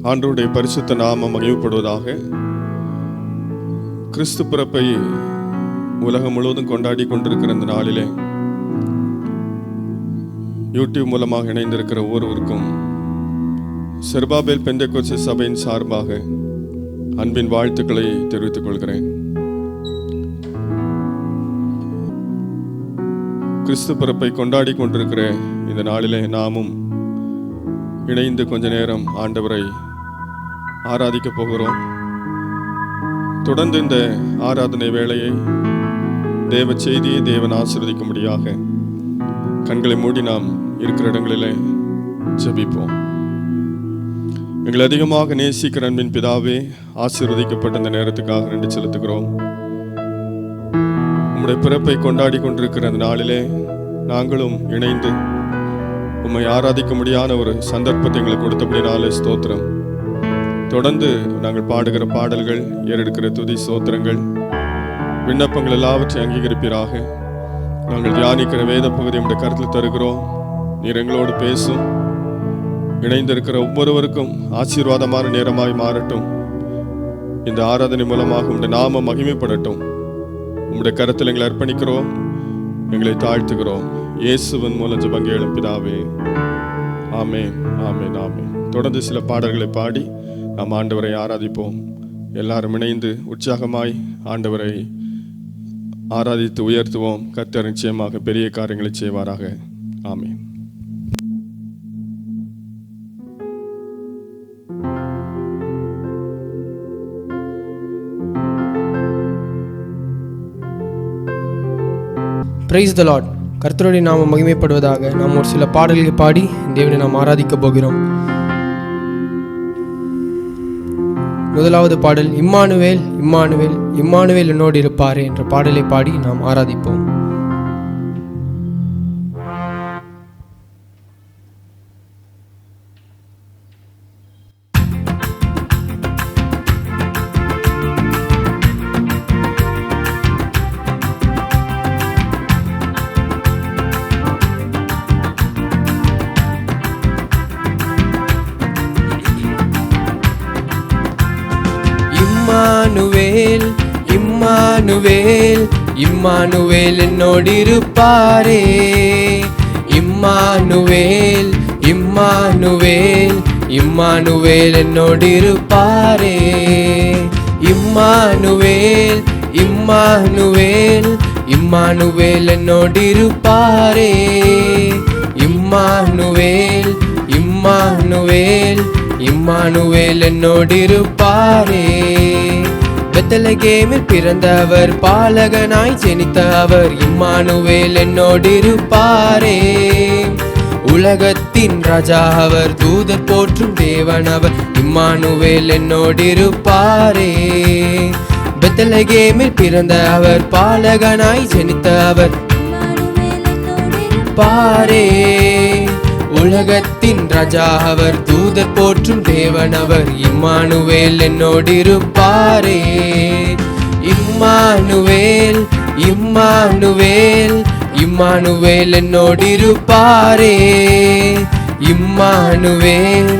ஆண்டவருடைய பரிசுத்த நாமம் மகிமைப்படுவதாக. கிறிஸ்து பிறப்பை உலகம் முழுவதும் கொண்டாடி கொண்டிருக்கிற இந்த நாளிலே யூடியூப் மூலமாக இணைந்திருக்கிற ஒவ்வொருவருக்கும் செருபாபேல் பெந்தெகோஸ்தே சபையின் சார்பாக அன்பின் வாழ்த்துக்களை தெரிவித்துக் கொள்கிறேன். கிறிஸ்து பிறப்பை கொண்டாடி கொண்டிருக்கிற இந்த நாளிலே நாமும் இணைந்து கொஞ்ச நேரம் ஆண்டவரை ஆராதிக்க போகிறோம். தொடர்ந்து இந்த ஆராதனை வேளையை தேவ செய்தியை தேவன் ஆசீர்வதிக்கும்படியாக கண்களை மூடி நாம் இருக்கிற இடங்களிலே ஜெபிப்போம். எங்களை அதிகமாக நேசிக்கிற அன்பின் பிதாவே, ஆசீர்வதிக்கப்பட்ட இந்த நேரத்துக்காக நன்றி செலுத்துகிறோம். உம்முடைய பிறப்பை கொண்டாடி கொண்டிருக்கிற அந்த நாளிலே நாங்களும் இணைந்து உம்மை ஆராதிக்க முடியாத ஒரு சந்தர்ப்பத்தை எங்களுக்கு கொடுத்தபடினாலே ஸ்தோத்திரம். தொடர்ந்து நாங்கள் பாடுகிற பாடல்கள், ஏறெடுக்கிற துதி ஸ்தோத்திரங்கள், விண்ணப்பங்கள் எல்லாவற்றையும் அங்கீகரிப்பீராக. நாங்கள் தியானிக்கிற வேத பகுதி உடைய கருத்தில் தருகிறோம். நீர் எங்களோடு பேசும். இணைந்திருக்கிற ஒவ்வொருவருக்கும் ஆசீர்வாதமான நேரமாய் மாறட்டும். இந்த ஆராதனை மூலமாக உடைய நாம மகிமைப்படட்டும். உம்முடைய கருத்தில் எங்களை அர்ப்பணிக்கிறோம், எங்களை தாழ்த்துகிறோம். இயேசுவின் மூலம் ஜெபம் கேளும் பிதாவே, ஆமென், ஆமென், ஆமென். தொடர்ந்து சில பாடல்களை பாடி நாம் ஆண்டவரை ஆராதிப்போம். எல்லாரும் இணைந்து உற்சாகமாய் ஆண்டவரை ஆராதித்து உயர்த்துவோம். கர்த்தர் நிச்சயமாக பெரிய காரியங்களை செய்வாராக. ஆமென். Praise the lord. கர்த்தருடைய நாமம் மகிமைப்படுவதாக. நாம் ஒரு சில பாடல்களை பாடி தேவனை நாம் ஆராதிக்க போகிறோம். முதலாவது பாடல், இம்மானுவேல் இம்மானுவேல் இம்மானுவேல் என்னோடு இருப்பாரே என்ற பாடலை பாடி நாம் ஆராதிப்போம். இம்மானுவேல் இம்மானுவேல் இம்மானுவேல் என்னோடு இருப்பாரே. இம்மானுவேல் இம்மானுவேல் இம்மானுவேல் என்னோடு இருப்பாரே. இம்மானுவேல் இம்மானுவேல் இம்மானுவேல் என்னோடு இருப்பாரே. இம்மானுவேல் இம்மானுவேல் இம்மானுவேல் என்னோடு இருப்பாரே. பெத்லகேமில் பிறந்தவர், பாலகனாய் ஜெனித்த அவர், இம்மானுவேல் என்னோடு இருப்பாரே. உலகத்தின் ராஜா அவர், தூதர் போற்றும் தேவன் அவர், இம்மானுவேல் என்னோடு இருப்பாரே. பெத்லகேமில் பிறந்த அவர், பாலகனாய் ஜெனித்த அவர், பாரே. உலகத்தின் ராஜா அவர், தூதர் போற்றும் தேவன் அவர், இம்மானுவேல் என்னோடு இருப்பாரே. இம்மானுவேல் இம்மானுவேல் இம்மானுவேல் என்னோடு இருப்பாரே. இம்மானுவேல்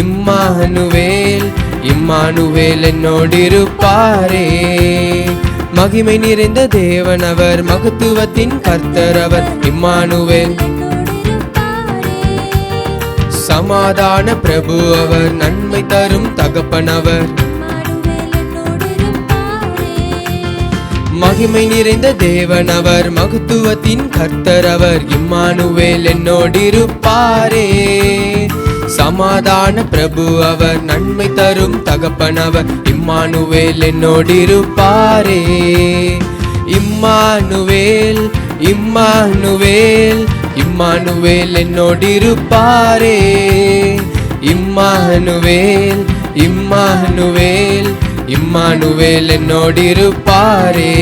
இம்மானுவேல் இம்மானுவேல் என்னோடு இருப்பாரே. மகிமை நிறைந்த தேவன் அவர், மகத்துவத்தின் கர்த்தர் அவர், இம்மானுவேல். சமாதான பிரபு அவர், நன்மை தரும் தகப்பன் அவர், மகிமை நிறைந்த தேவன் அவர், மகத்துவத்தின் கர்த்தர் அவர், இம்மானுவேல் என்னோடு இருப்பாரே. சமாதான பிரபு அவர், நன்மை தரும் தகப்பன் அவர், இம்மானுவேல் என்னோடு இருப்பாரே. இம்மானுவேல் இம்மானுவேல் இம்மானுவேல் என்னோடு இருப்பாரே. இம்மானுவேல் இம்மானுவேல் இம்மானுவேல் என்னோடு இருப்பாரே.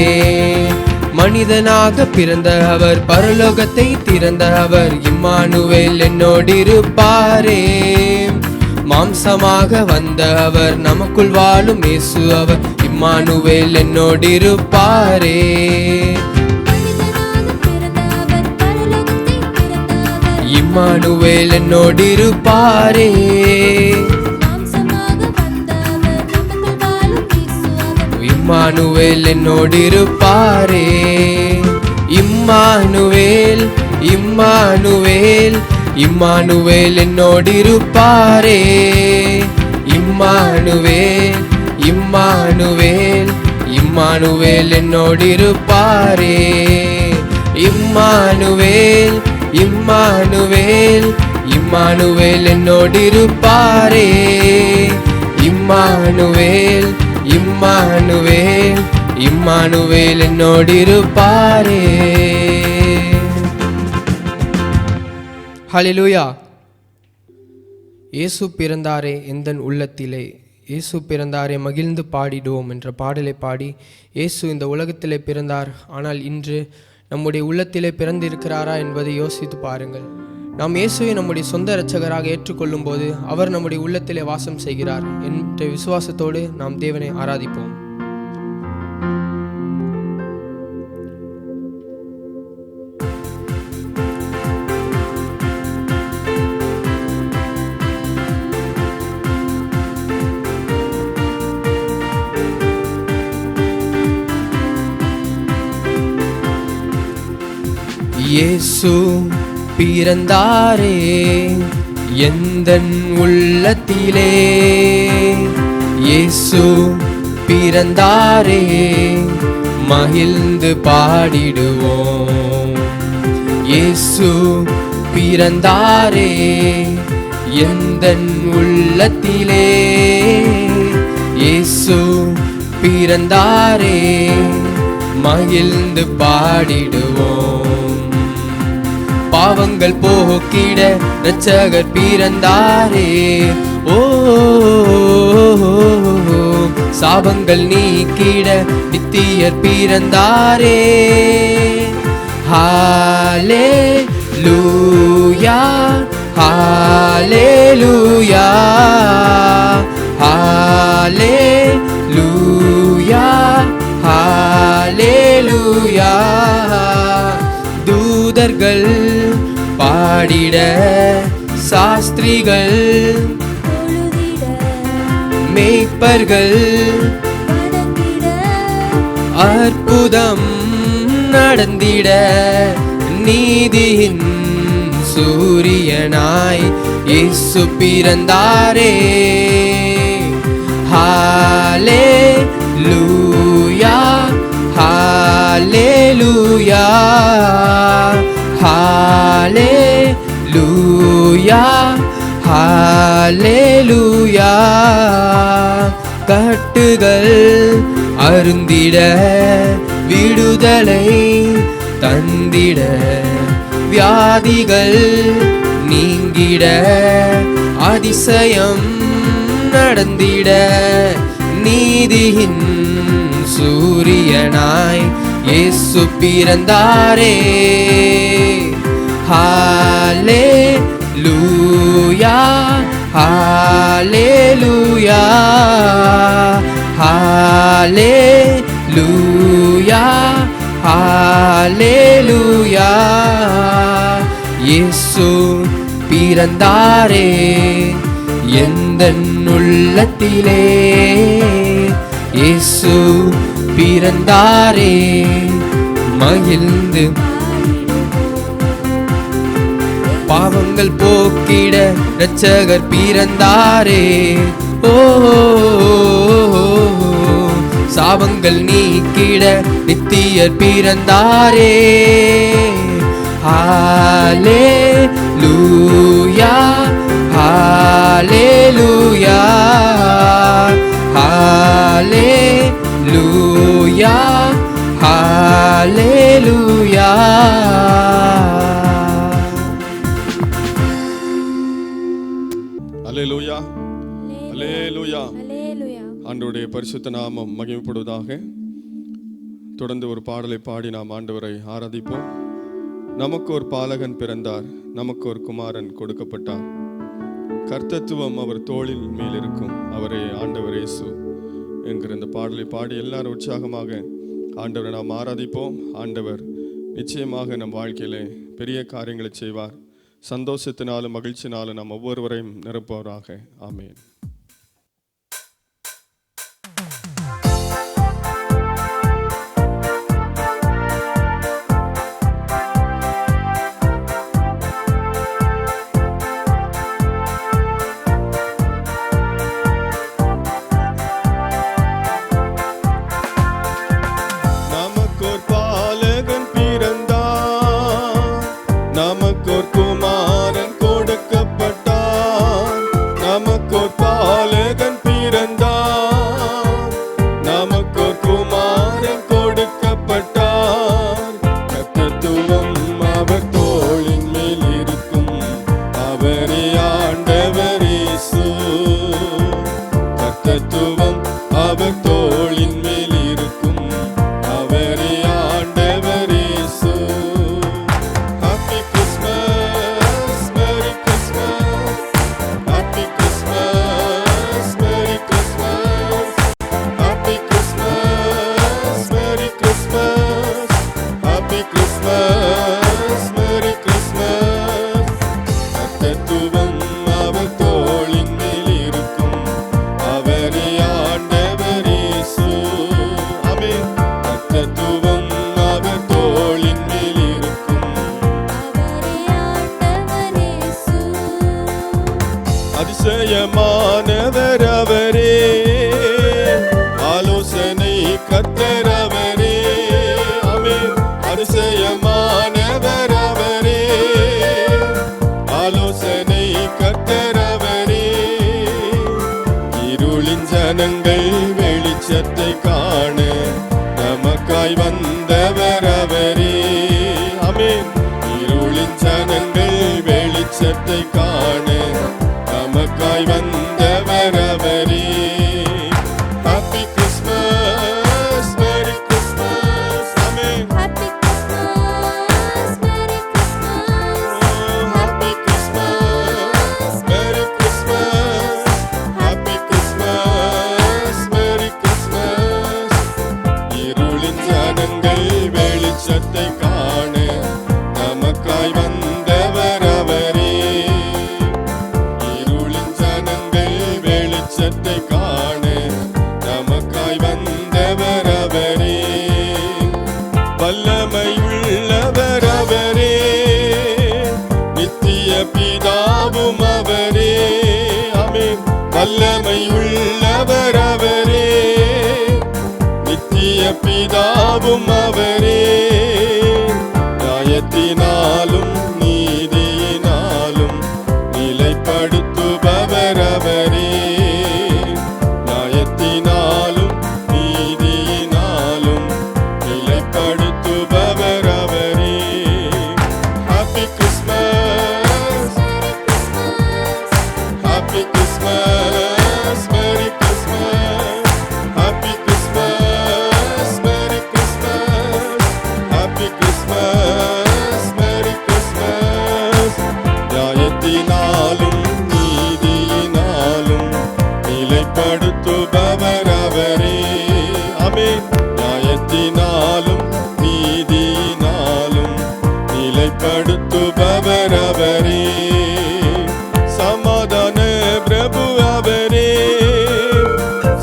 மனிதனாக பிறந்த அவர், பரலோகத்தை திறந்த அவர், இம்மானுவேல் என்னோடு இருப்பாரே. மாம்சமாக வந்த அவர், நமக்குள் வாழும் இயேசு அவர், இம்மானுவேல் என்னோடு இருப்பாரே. இம்மானுவேல் என்னோடு இருப்பாரே. இம்மானுவேல் என்னோடு இருப்பாரே. இம்மானுவேல் இம்மானுவேல் இம்மானுவேல் என்னோடு இருப்பாரே. இம்மானுவேல் இம்மானுவேல் இம்மானுவேல் என்னோடு இருப்பாரே. இம்மானுவேல் இம்மானுவேல் இம்மானுவேல் என்னோடு இருப்பாரே. இம்மானுவேல் இம்மானுவேல் இம்மானுவேல் என்னோடு இருப்பாரே. ஹல்லேலூயா. இயேசு பிறந்தாரே எந்தன் உள்ளத்திலே, இயேசு பிறந்தாரே மகிழ்ந்து பாடிடுவோம் என்ற பாடலை பாடி, இயேசு இந்த உலகத்திலே பிறந்தார், ஆனால் இன்று நம்முடைய உள்ளத்திலே பிறந்திருக்கிறாரா என்பதை யோசித்து பாருங்கள். நாம் இயேசுவை நம்முடைய சொந்த இரட்சகராக ஏற்றுக்கொள்ளும் போது அவர் நம்முடைய உள்ளத்திலே வாசம் செய்கிறார் என்ற விசுவாசத்தோடு நாம் தேவனை ஆராதிப்போம். இயேசு பிறந்தாரே எந்தன் உள்ளத்திலே, இயேசு பிறந்தாரே மகிழ்ந்து பாடிடுவோம். இயேசு பிறந்தாரே எந்தன் உள்ளத்திலே, இயேசு பிறந்தாரே மகிழ்ந்து பாடிடுவோம். பாவங்கள் போக்கிட இரட்சகர் பிறந்தாரே. ஓ சாபங்கள் நீக்கிட நித்தியர் பிறந்தாரே. ஹல்லேலூயா ஹல்லேலூயா ஹல்லேலூயா ஹல்லேலூயா. தூதர்கள் பாடிட சாஸ்திரிகள் மேய்ப்பர்கள் அற்புதம் நடந்திட நீதியின் சூரியனாய் இயேசு பிறந்தாரே. ஹல்லேலூயா ஹல்லேலூயா ஹல்லேலூயா ஹல்லேலூயா. கட்டுகள் அருந்திட விடுதலை தந்திட வியாதிகள் நீங்கிட அதிசயம் நடந்திட நீதியின் சூரியனாய் இயேசு பிறந்தாரே. ஹல்லேலூயா ஹல்லேலூயா ஹல்லேலூயா ஹல்லேலூயா. இயேசு பிறந்தாரே எந்தன் உள்ளத்திலே, இயேசு பிறந்தாரே மகிழ்ந்து. பாவங்கள் போக்கிட இரட்சகர் பிறந்தாரே. ஓ சாபங்கள் நீக்கிட நித்தியர் பிறந்தாரே. ஹல்லேலூயா ஹல்லேலூயா ஹல்லேலூயா ஹல்லேலூயா. அல்லேலூயா அல்லேலூயா. ஆண்டவருடைய பரிசுத்த நாமம் மகிமைப்படுவதாக. தொடர்ந்து ஒரு பாடலை பாடி நாம் ஆண்டவரை ஆராதிப்போம். நமக்கு ஒரு பாலகன் பிறந்தார், நமக்கு ஒரு குமாரன் கொடுக்கப்பட்டார், கர்த்தத்துவம் அவர் தோளில் மேல் இருக்கும், அவரே ஆண்டவர் இயேசு என்கிற இந்த பாடலை பாடி எல்லாரும் உற்சாகமாக ஆண்டவரை நாம் ஆராதிப்போம். ஆண்டவர் நிச்சயமாக நம் வாழ்க்கையிலே பெரிய காரியங்களை செய்வார். சந்தோஷத்தினாலும் மகிழ்ச்சினாலும் நாம் ஒவ்வொருவரையும் நிரப்புவாராக. ஆமென். நமக்கோர் பாலகன் பிறந்தார், நமக்கோர் குமாரன் கொடுக்கப்பட்டார். கர்த்தத்துவம் அவர் தோளின் மேல் இருக்கும், அவரே ஆண்டவர் இயேசு. கர்த்தத்துவம் அவர் தோளின் மேல் இருக்கும், அவரே ஆண்டவர் இயேசு. Happy Christmas, Merry Christmas, Happy Christmas, Merry Christmas, Happy Christmas, Merry Christmas, Happy Christmas, Merry Christmas. கர்த்தத்துவம் அவர் தோளின் மேல் இருக்கும், அவரே ஆண்டவர் இயேசு. ஆமென். கர்த்தத்துவம் அவர் தோளின் மேல் இருக்கும், அதிசயமானவர் அவரே, ஆலோசனை கர்த்தர் அவரே. ஆமென். அதிசயமானவர் அவரே, ஆலோசனை கர்த்தர் அவரே. இருளின் ஜனங்கள் வெளிச்சத்தை காண நமக்காய் வந்தவர் அவரே. ஆமென். இருளின் ஜனங்கள் வெளிச்சத்தை காண நமக்காய் வந்தவர் அவரே. Happy Christmas, Merry Christmas, Amen. Happy Christmas, Merry Christmas, Happy Christmas, Merry Christmas, Happy Christmas, Merry Christmas. இருளின் ஜனங்கள் வெளிச்சத்தை காண நமக்காய் வந்தவர் அவரே. இருளின் ஜனங்கள் வெளிச்சத்தை காண நமக்காய் வந்தவர் அவரே. வல்லமை உள்ளவர் அவரே, நித்திய பிதாவும் அவரே. ஆமென். வல்லமை உள்ளவர் அவரே, நித்திய பிதாவும் அவரே. நியாயத்தினாலும் நீதியினாலும் நிலைப்படுத்துபவர் அவரே. நியாயத்தினாலும் நீதியினாலும் நிலைப்படுத்துபவர் அவரே. Happy Christmas, Happy Christmas, Merry Christmas, Happy Christmas, Merry Christmas, Happy Christmas, Merry Christmas. நியாயத்தினாலும் நீதியினாலும் நிலைப்படுத்துபவர் அவரே. ஆமென். நியாயத்தினாலும் நீதியினாலும் நிலைப்படுத்துபவர் அவரே. சமாதான பிரபு அவரே,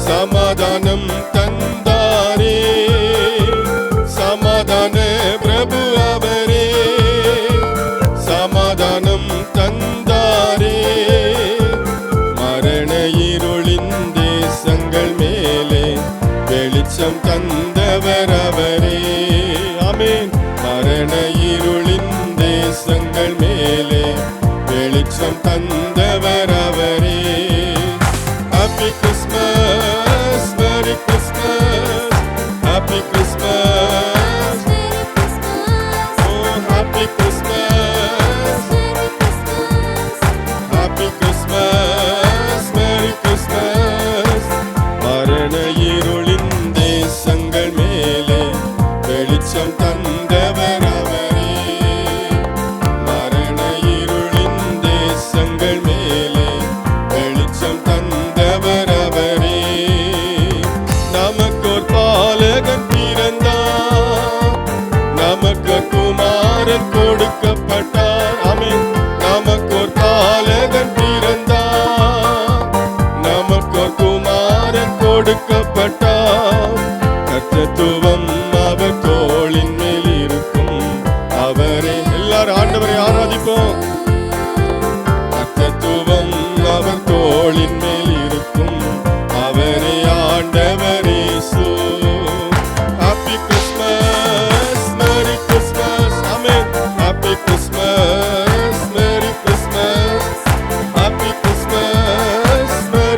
சமாதானம் தந்தாரே. சமாதான பிரபு அவரே, சமாதானம் தந்தாரே. மரண இருளின் தேசங்கள் மேலே வெளிச்சம் தந்தவர் அவரே. ஆமென். மரண இருளின் தேசங்கள் மேலே வெளிச்சம் தந்தவர் அவரே. Happy Christmas, Merry Christmas, Happy Christmas, Merry Christmas, oh Happy Christmas, Merry Christmas, Happy Christmas, Merry Christmas. மரண இருளின் தேசங்கள் மேலே வெளிச்சம் தந்தவர் அவரே. மரண இருளின் தேசங்கள் மேலே வெளிச்சம் தந்தவர் அவரே. நமக்கோர் பாலகன் பிறந்தார், நமக்கு குமாரன் கொடுக்கப்பட்டார். ஆமென். நமக்கோர் பாலகன் பிறந்தார், நமக்கோர் குமாரன் கொடுக்கப்பட்டார். கர்த்தத்துவம் அவர் தோளின் மேல் இருக்கும், அவரே. எல்லாரும் ஆண்டவரை ஆராதிப்போம். கர்த்தத்துவம் அவர் தோளின் மேல் இருக்கும், அவரே ஆண்டவர் இயேசு. Happy Christmas, Merry Christmas, Amen. Happy Christmas, Merry Christmas, Happy Christmas, Merry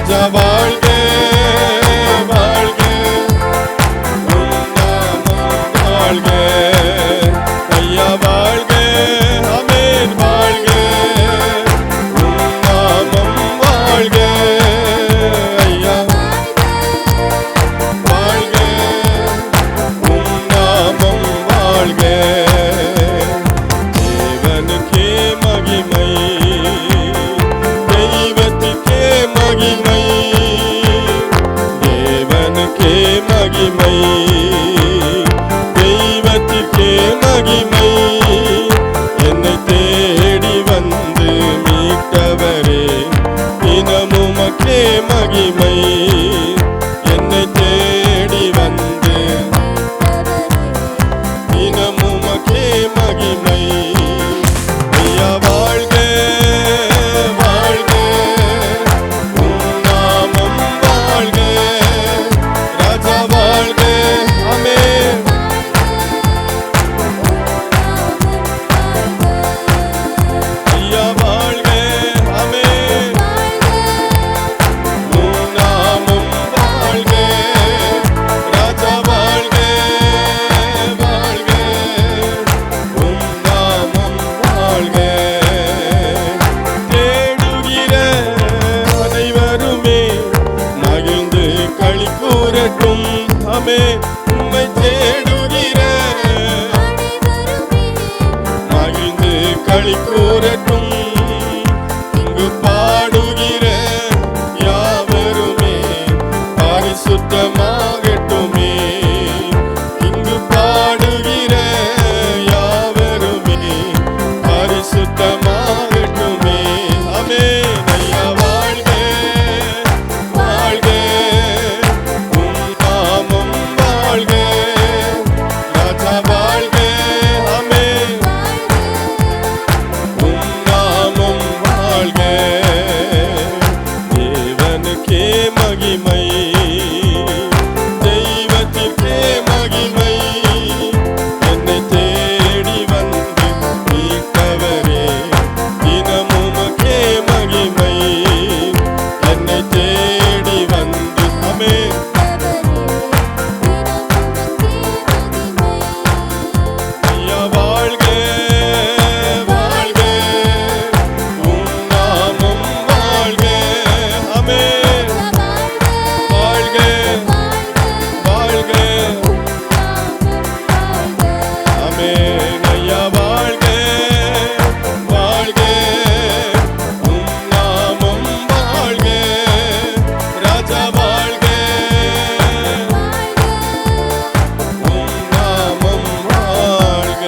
ராஜா வாழ்க வாழ்க உம் நாமம் வாழ்க ஐயா வாழ்க ஆமென் வாழ்க உம் நாமம் வாழ்க ஐயா வாழ்க உம் நாமம் வாழ்க தேவனுக்கே மகிமை தெய்வத்துக்கே மகிமை தேவனுக்கே மகிமை தெய்வத்திற்கே மகிமை என்னை தேடி வந்து மீட்டவரே தினமுமக்கே மகிமை என்னை தேடி வந்து தினமுமக்கே மகிமை ஐயா வாழ்க வாழ்க உம் நாமம் வாழ்க ராஜா வாழ்க ஆமென் ஐயா வாழ்க ஆமென் உம் நாமம் வாழ்க ராஜா வாழ்க வாழ்க உம் நாமம் வாழ்க தேடுகிற அனைவருமே மகிழ்ந்து களி கூறட்டும் ஆமே உம்மை தேடுகிற மகிழ்ந்து களி கூறட்டும் இங்கு பாடுகிற யாவருமே பரிசுத்தமாகட்டுமே இங்கு பாடுகிற யாவருமே பரிசுத்தமாகட்டுமே ஆமென் ஐயா வாழ்க வாழ்க உம் நாமம் வாழ்க ராஜா வாழ்க ஆமென் உம் நாமம் வாழ்க தேவனுக்கே மகிமை தெய்வத்திற்கே மகிமை என்னை தேடி வந்து மீட்டவரே தினமுமக்கே மகிமை என்னை தேடி வந்து ஆமென் ஐயா வாழ்க வாழ்க உம் நாமம் வாழ்க ஆமென் வாழ்க வாழ்க ஆமென் ஐயா வாழ்க வாழ்க உம் நாமம் வாழ்க ராஜா வாழ்க உம் நாமம் வாழ்க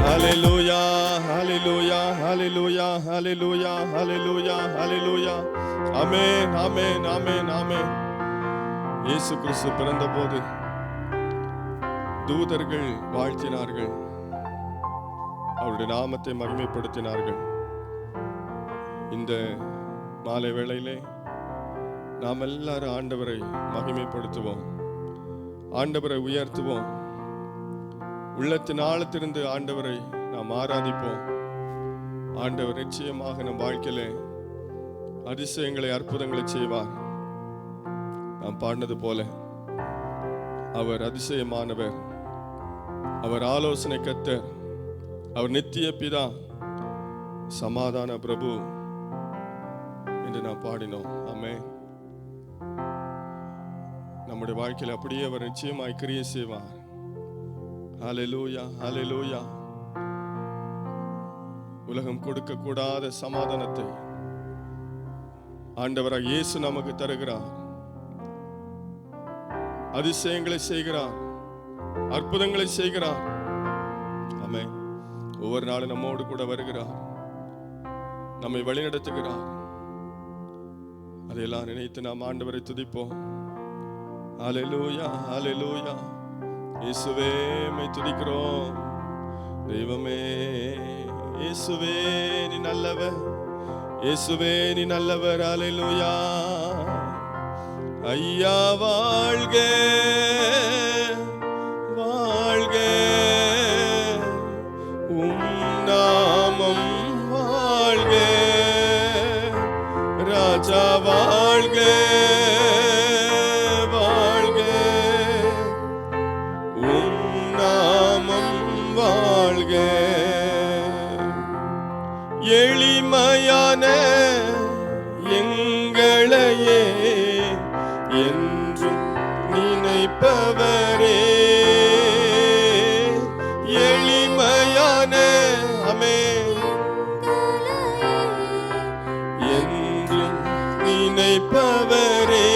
ஹalleluya ஹalleluya ஹalleluya ஹalleluya ஹalleluya ஹalleluya ஆமென் ஆமென் ஆமென் ஆமென் இயேசு கிறிஸ்து பிறந்தபோது தூதர்கள் வாழ்த்தினார்கள் அவருடைய நாமத்தை மகிமைப்படுத்தினார்கள் இந்த மாலை வேளையிலே நாம் எல்லாரும் ஆண்டவரை மகிமைப்படுத்துவோம் ஆண்டவரை உயர்த்துவோம் உள்ளத்தின் ஆழத்திலிருந்து ஆண்டவரை நாம் ஆராதிப்போம் ஆண்டவர் நிச்சயமாக நம் வாழ்க்கையிலே அதிசயங்களை அற்புதங்களை செய்வார் நாம் பாடினது போல அவர் அதிசயமானவர் அவர் ஆலோசனை கர்த்தர் அவர் நித்திய பிதா சமாதான பிரபு என்று நாம் பாடினோம் ஆமென் நம்முடைய வாழ்க்கையில் அப்படியே அவர் நிச்சயமாய் கிரியை செய்வார் ஹalleluya ஹalleluya உலகம் கொடுக்க கூடாத சமாதானத்தை ஆண்டவராக இயேசு நமக்கு தருகிறார் அதிசயங்களை செய்கிறார் அற்புதங்களை செய்கிறார் ஆமென் ஒவ்வொரு நாளும் நம்மோடு கூட வருகிறார் நம்மை வழிநடத்துகிறார் அதையெல்லாம் நினைத்து நாம் ஆண்டவரை துதிப்போம் ஹalleluya ஹalleluya இயேசுவே மை துதிக்கிறோம் தெய்வமே இயேசுவே நீ நல்லவர் இயேசுவே நீ நல்லவர் ஹalleluya ஐயா வாழ்க வாழ்க உம் நாமம் வாழ்க எளிமையான எங்களையே என்றும் நினைப்பவரே, எளிமையான அமே என்றும் நினைப்பவரே,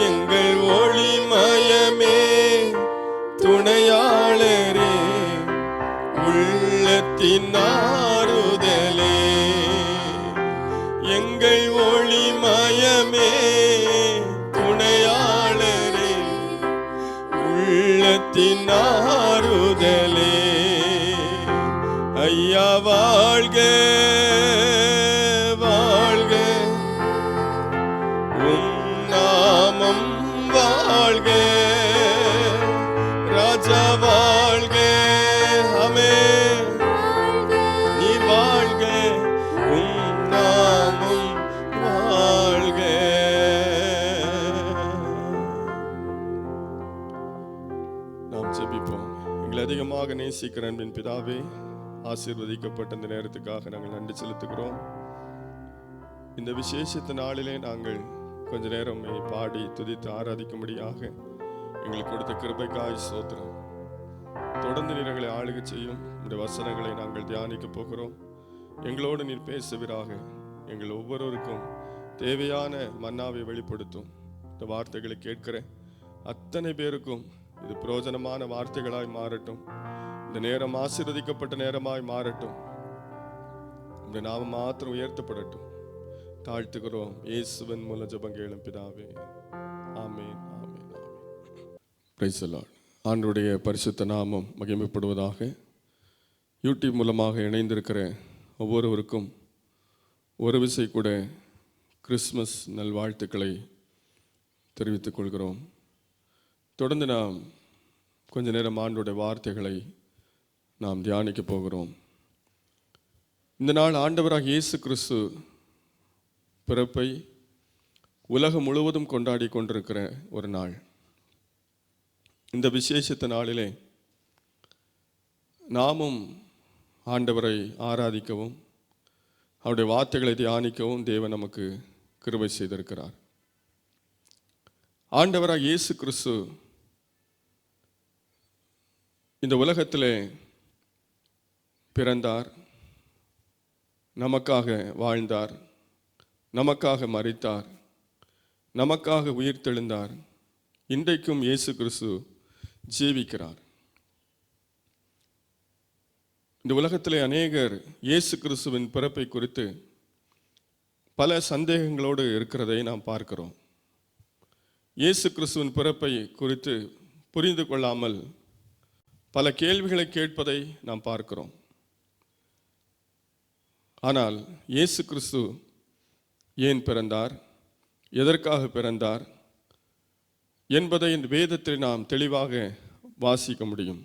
எங்கள் ஒளிமயமே துணையாளரே, உள்ளத்தின் ஆறுதலே, எங்கள் ஒளிமயமே துணையாளரே, உள்ளத்தின் ஆறுதலே, ஐயா வாழ்க வாழ்க, உம் நாமம் வாழ்க, ராஜா வாழ்க, அமே நீர் வாழ்க, உம் நாமம் வாழ்க. நாம் ஜெபிப்போம். எங்களை அதிகமாக நேசிக்கிற அன்பின் பிதாவே, ஆசீர்வதிக்கப்பட்ட இந்த நேரத்துக்காக நாங்கள் நன்றி செலுத்துகிறோம். இந்த விசேஷத்த நாளிலே நாங்கள் கொஞ்ச நேரம் பாடி துதித்து ஆராதிக்கும்படியாக எங்களுக்கு கொடுத்த கிருபைக்காய் ஸ்தோத்திரம். தொடர்ந்து நீர் எங்களை ஆளுகை செய்யும். இந்த வசனங்களை நாங்கள் தியானிக்க போகிறோம். எங்களோடு நீர் பேசுவீராக. எங்கள் ஒவ்வொருவருக்கும் தேவையான மன்னாவை வெளிப்படுத்தும். இந்த வார்த்தைகளை கேட்கிற அத்தனை பேருக்கும் இது பிரயோஜனமான வார்த்தைகளாய் மாறட்டும். இந்த நேரம் ஆசீர்வதிக்கப்பட்ட நேரமாய் மாறட்டும். இந்த நாமம் மாத்திரம் உயர்த்தப்படட்டும். தாழ்த்துகிறோம் இயேசுவின் மூலம் ஜெபம் கேளும் பிதாவே, ஆமென், ஆமென், ஆமென். Praise the Lord. ஆண்டவருடைய பரிசுத்த நாமம் மகிமைப்படுவதாக. யூடியூப் மூலமாக இணைந்திருக்கிற ஒவ்வொருவருக்கும் ஒரு விசை கூட கிறிஸ்மஸ் நல்வாழ்த்துக்களை தெரிவித்துக் கொள்கிறோம். தொடர்ந்து நாம் கொஞ்ச நேரம் ஆண்டவருடைய வார்த்தைகளை நாம் தியானிக்க போகிறோம். இந்த நாள் ஆண்டவராக இயேசு கிறிஸ்து பிறப்பை உலகம் முழுவதும் கொண்டாடி கொண்டிருக்கிற ஒரு நாள். இந்த விசேஷத்த நாளிலே நாமும் ஆண்டவரை ஆராதிக்கவும் அவருடைய வார்த்தைகளை தியானிக்கவும் தேவன் நமக்கு கிருபை செய்திருக்கிறார். ஆண்டவராக இயேசு கிறிஸ்து இந்த உலகத்திலே பிறந்தார், நமக்காக வாழ்ந்தார், நமக்காக மரித்தார், நமக்காக உயிர் தெழுந்தார். இன்றைக்கும் இயேசு கிறிஸ்து ஜீவிக்கிறார். இந்த உலகத்திலே அநேகர் இயேசு கிறிஸ்துவின் பிறப்பை குறித்து பல சந்தேகங்களோடு இருக்கிறதை நாம் பார்க்கிறோம். இயேசு கிறிஸ்துவின் பிறப்பை குறித்து புரிந்து கொள்ளாமல் பல கேள்விகளை கேட்பதை நாம் பார்க்கிறோம். ஆனால் இயேசு கிறிஸ்து ஏன் பிறந்தார், எதற்காக பிறந்தார் என்பதை இந்த வேதத்தில் நாம் தெளிவாக வாசிக்க முடியும்.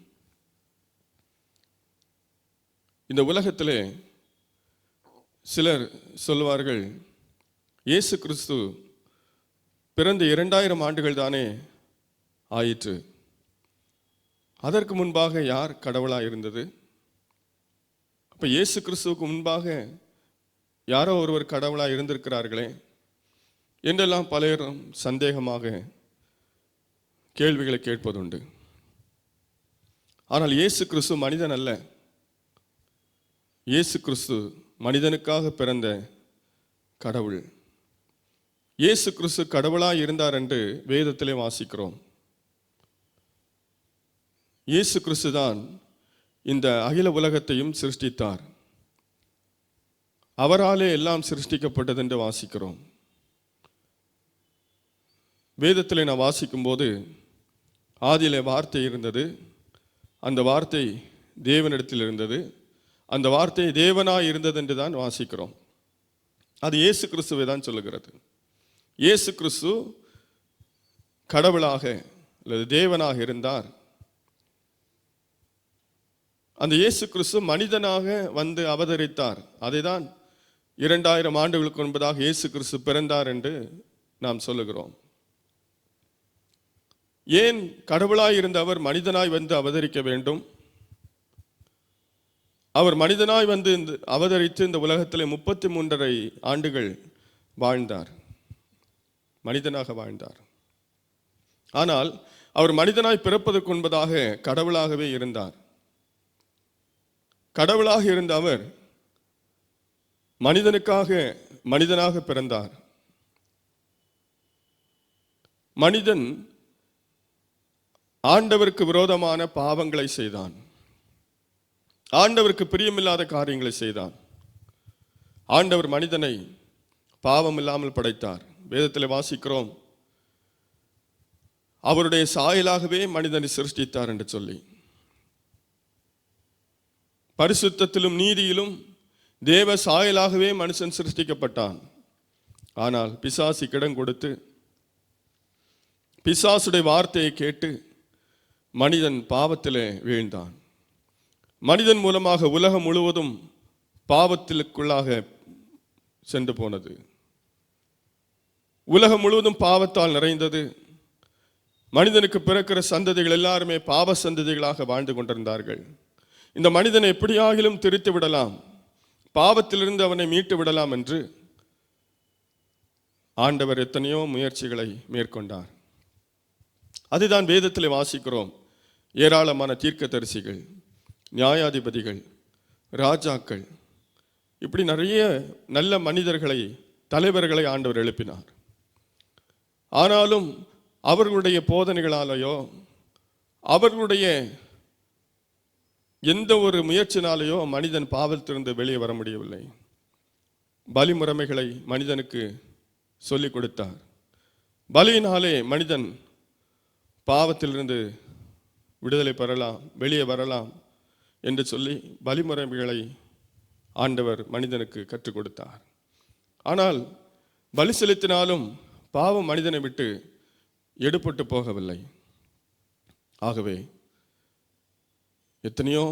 இந்த உலகத்திலே சிலர் சொல்வார்கள், இயேசு கிறிஸ்து பிறந்த 2000 ஆண்டுகள் தானே ஆயிற்று, அதற்கு முன்பாக யார் கடவுளாக இருந்தது? அப்போ இயேசு கிறிஸ்துவுக்கு முன்பாக யாரோ ஒருவர் கடவுளாக இருந்திருக்கிறார்களே என்றெல்லாம் பலரும் சந்தேகமாக கேள்விகளை கேட்பதுண்டு. ஆனால் இயேசு கிறிஸ்து மனிதன் அல்ல. இயேசு கிறிஸ்து மனிதனுக்காக பிறந்த கடவுள். இயேசு கிறிஸ்து கடவுளாய் இருந்தார் என்று வேதத்திலே வாசிக்கிறோம். இயேசு கிறிஸ்து தான் இந்த அகில உலகத்தையும் சிருஷ்டித்தார். அவராலே எல்லாம் சிருஷ்டிக்கப்பட்டது என்று வாசிக்கிறோம். வேதத்திலே நான் வாசிக்கும்போது ஆதியிலே வார்த்தை இருந்தது, அந்த வார்த்தை தேவனிடத்தில் இருந்தது, அந்த வார்த்தை தேவனாய் இருந்தது என்று தான் வாசிக்கிறோம். அது இயேசு கிறிஸ்துவை தான் சொல்லுகிறது. இயேசு கிறிஸ்து கடவுளாக அல்லது தேவனாக இருந்தார். அந்த இயேசு கிறிஸ்து மனிதனாக வந்து அவதரித்தார். அதை தான் 2000 ஆண்டுகளுக்கு முன்பதாக இயேசு கிறிஸ்து பிறந்தார் என்று நாம் சொல்லுகிறோம். ஏன் கடவுளாய் இருந்த அவர் மனிதனாய் வந்து அவதரிக்க வேண்டும்? அவர் மனிதனாய் வந்து அவதரித்து இந்த உலகத்தில் 33.5 ஆண்டுகள் வாழ்ந்தார், மனிதனாக வாழ்ந்தார். ஆனால் அவர் மனிதனாய் பிறப்பதற்கு முன்பதாக கடவுளாகவே இருந்தார். கடவுளாக இருந்த அவர் மனிதனுக்காக மனிதனாக பிறந்தார். மனிதன் ஆண்டவருக்கு விரோதமான பாவங்களை செய்தான், ஆண்டவருக்கு பிரியமில்லாத காரியங்களை செய்தான். ஆண்டவர் மனிதனை பாவம் இல்லாமல் படைத்தார். வேதத்தில் வாசிக்கிறோம், அவருடைய சாயலாகவே மனிதனை சிருஷ்டித்தார் என்று சொல்லி. பரிசுத்தத்திலும் நீதியிலும் தேவ சாயலாகவே மனுஷன் சிருஷ்டிக்கப்பட்டான். ஆனால் பிசாசு இடம் கொடுத்து பிசாசுடைய வார்த்தையை கேட்டு மனிதன் பாவத்திலே வீழ்ந்தான். மனிதன் மூலமாக உலகம் முழுவதும் பாவத்திற்குள்ளாக சென்று போனது. உலகம் முழுவதும் பாவத்தால் நிறைந்தது. மனிதனுக்கு பிறக்கிற சந்ததிகள் எல்லாருமே பாவ சந்ததிகளாக வாழ்ந்து கொண்டிருந்தார்கள். இந்த மனிதனை எப்படியாகிலும் திருத்தி விடலாம், பாவத்திலிருந்து அவனை மீட்டு விடலாம் என்று ஆண்டவர் எத்தனையோ முயற்சிகளை மேற்கொண்டார். அதுதான் வேதத்தில் வாசிக்கிறோம். ஏராளமான தீர்க்கதரிசிகள், நியாயாதிபதிகள், ராஜாக்கள், இப்படி நிறைய நல்ல மனிதர்களை, தலைவர்களை ஆண்டவர் எழுப்பினார். ஆனாலும் அவர்களுடைய போதனைகளாலேயோ அவர்களுடைய எந்த ஒரு முயற்சினாலேயோ மனிதன் பாவத்திலிருந்து வெளியே வர முடியவில்லை. பலிமுறைமைகளை மனிதனுக்கு சொல்லிக் கொடுத்தார். பலியினாலே மனிதன் பாவத்திலிருந்து விடுதலை பெறலாம், வெளியே வரலாம் என்று சொல்லி பலிமுறைமைகளை ஆண்டவர் மனிதனுக்கு கற்றுக் கொடுத்தார். ஆனால் பலி செலுத்தினாலும் பாவம் மனிதனை விட்டு எடுபட்டு போகவில்லை. ஆகவே எத்தனையோ